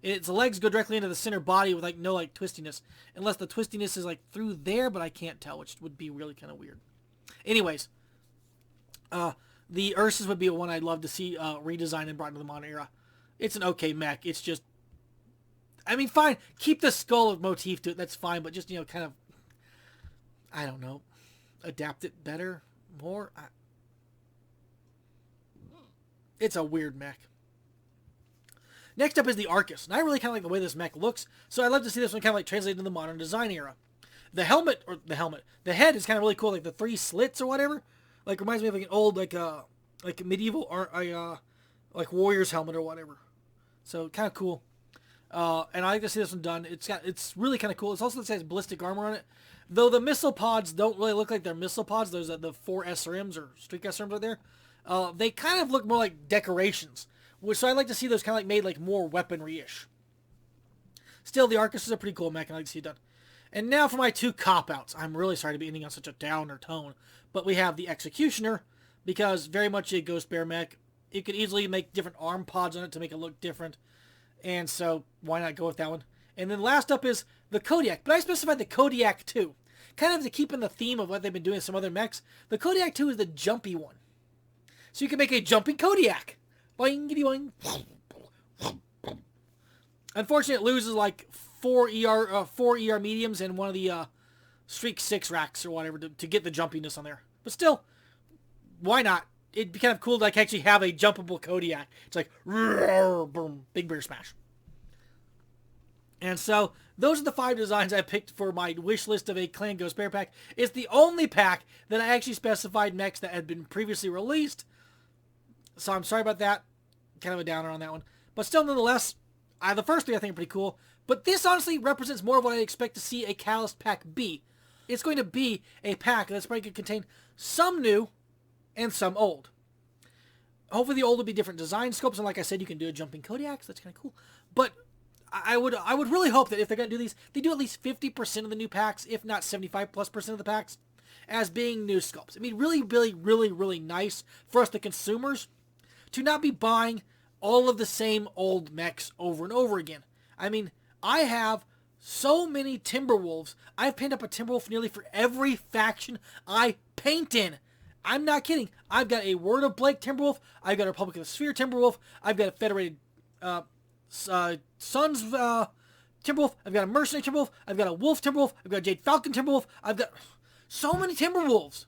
Its legs go directly into the center body with, like, no, like, twistiness. Unless the twistiness is, like, through there, but I can't tell, which would be really kind of weird. Anyways, the Ursus would be one I'd love to see redesigned and brought into the modern era. It's an okay mech. It's just... I mean, fine. Keep the skull motif to it. That's fine, but just, you know, kind of... I don't know. Adapt it better? More? It's a weird mech. Next up is the Arcus. And I really kind of like the way this mech looks, so I'd love to see this one kind of like translated into the modern design era. The head is kind of really cool, like the 3 slits or whatever. Like, reminds me of like an old, like medieval, like warrior's helmet or whatever. So, kind of cool. And I like to see this one done. It's really kind of cool. It's also has ballistic armor on it. Though the missile pods don't really look like they're missile pods. There's the 4 SRMs or streak SRMs right there. They kind of look more like decorations. So I'd like to see those kind of like made like more weaponry-ish. Still, the Arcus is a pretty cool mech, and I'd like to see it done. And now for my 2 cop-outs. I'm really sorry to be ending on such a downer tone. But we have the Executioner, because very much a Ghost Bear mech. You could easily make different arm pods on it to make it look different. And so, why not go with that one? And then last up is the Kodiak. But I specified the Kodiak 2. Kind of to keep in the theme of what they've been doing with some other mechs. The Kodiak 2 is the jumpy one. So you can make a jumping Kodiak. Boingity boing. Unfortunately, it loses like 4 ER mediums and one of the Streak 6 racks or whatever to get the jumpiness on there. But still, why not? It'd be kind of cool to like actually have a jumpable Kodiak. It's like, boom, big bear smash. And so, those are the 5 designs I picked for my wish list of a Clan Ghost Bear pack. It's the only pack that I actually specified mechs that had been previously released. So I'm sorry about that. Kind of a downer on that one. But still, nonetheless, the first 3 I think are pretty cool. But this honestly represents more of what I expect to see a Calus pack be. It's going to be a pack that's probably going to contain some new and some old. Hopefully the old will be different design scopes. And like I said, you can do a jumping Kodiak, so that's kind of cool. But I would really hope that if they're going to do these, they do at least 50% of the new packs, if not 75+% of the packs, as being new sculpts. I mean, really, really, really, really nice for us, the consumers, to not be buying all of the same old mechs over and over again. I mean, I have so many Timberwolves. I've painted up a Timberwolf nearly for every faction I paint in. I'm not kidding. I've got a Word of Blake Timberwolf. I've got a Republic of the Sphere Timberwolf. I've got a Federated Sons Timberwolf. I've got a Mercenary Timberwolf. I've got a Wolf Timberwolf. I've got a Jade Falcon Timberwolf. I've got so many Timberwolves.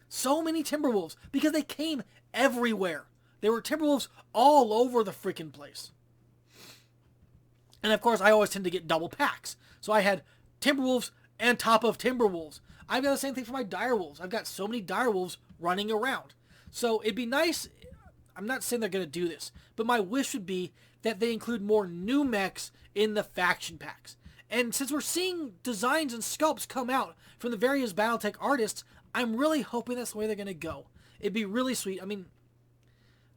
So many Timberwolves. Because they came everywhere. There were Timberwolves all over the freaking place. And of course, I always tend to get double packs. So I had Timberwolves and top of Timberwolves. I've got the same thing for my Direwolves. I've got so many Direwolves running around. So it'd be nice. I'm not saying they're going to do this. But my wish would be that they include more new mechs in the faction packs. And since we're seeing designs and sculpts come out from the various Battletech artists, I'm really hoping that's the way they're going to go. It'd be really sweet. I mean,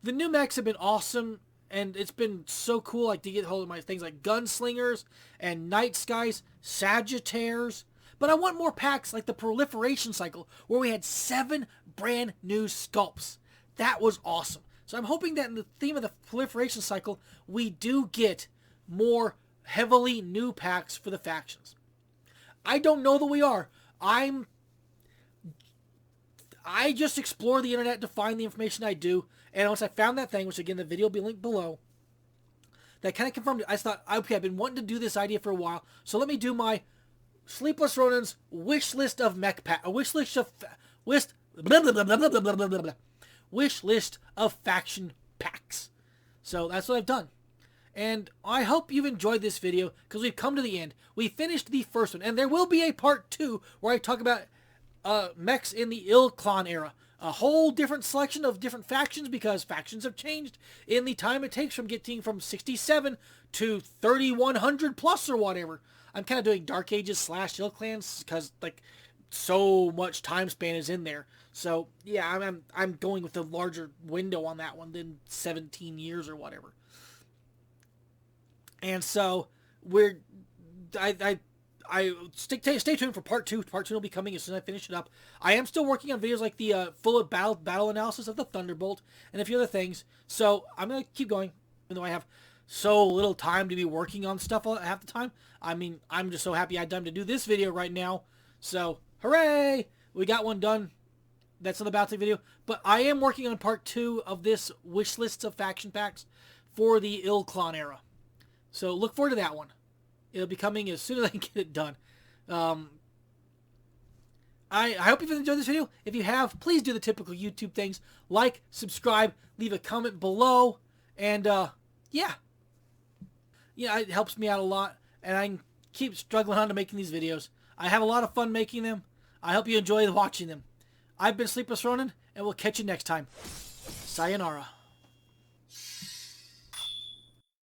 the new mechs have been awesome, and it's been so cool, like, to get hold of my things like Gunslingers and Night Skies, Sagittaires. But I want more packs like the Proliferation Cycle, where we had 7 brand new sculpts. That was awesome. So I'm hoping that in the theme of the Proliferation Cycle, we do get more heavily new packs for the factions. I don't know that we are. I just explore the internet to find the information I do, and once I found that thing, which again the video will be linked below, that kind of confirmed it. I thought, okay, I've been wanting to do this idea for a while, so let me do my SleeplessRonin's wish list of mech pack, a wish list of wish list of faction packs. So that's what I've done. And I hope you've enjoyed this video, because we've come to the end. We finished the first one, and there will be a part 2 where I talk about mechs in the Clan era. A whole different selection of different factions, because factions have changed in the time it takes from getting from 67 to 3100 plus or whatever. I'm kind of doing Dark Ages / Clans, because like so much time span is in there. So yeah, I'm going with a larger window on that one than 17 years or whatever. And so I stay tuned for part 2. Part 2 will be coming as soon as I finish it up. I am still working on videos like the full battle analysis of the Thunderbolt and a few other things. So I'm gonna keep going, even though I have so little time to be working on stuff half the time. I mean, I'm just so happy I had time to do this video right now. So hooray! We got one done. That's on the Battletech video. But I am working on part 2 of this wish list of faction packs for the Clan era. So look forward to that one. It'll be coming as soon as I can get it done. I hope you've enjoyed this video. If you have, please do the typical YouTube things. Like, subscribe, leave a comment below. And, yeah. Yeah, it helps me out a lot. And I can keep struggling on to making these videos. I have a lot of fun making them. I hope you enjoy watching them. I've been Sleepless Ronin, and we'll catch you next time. Sayonara.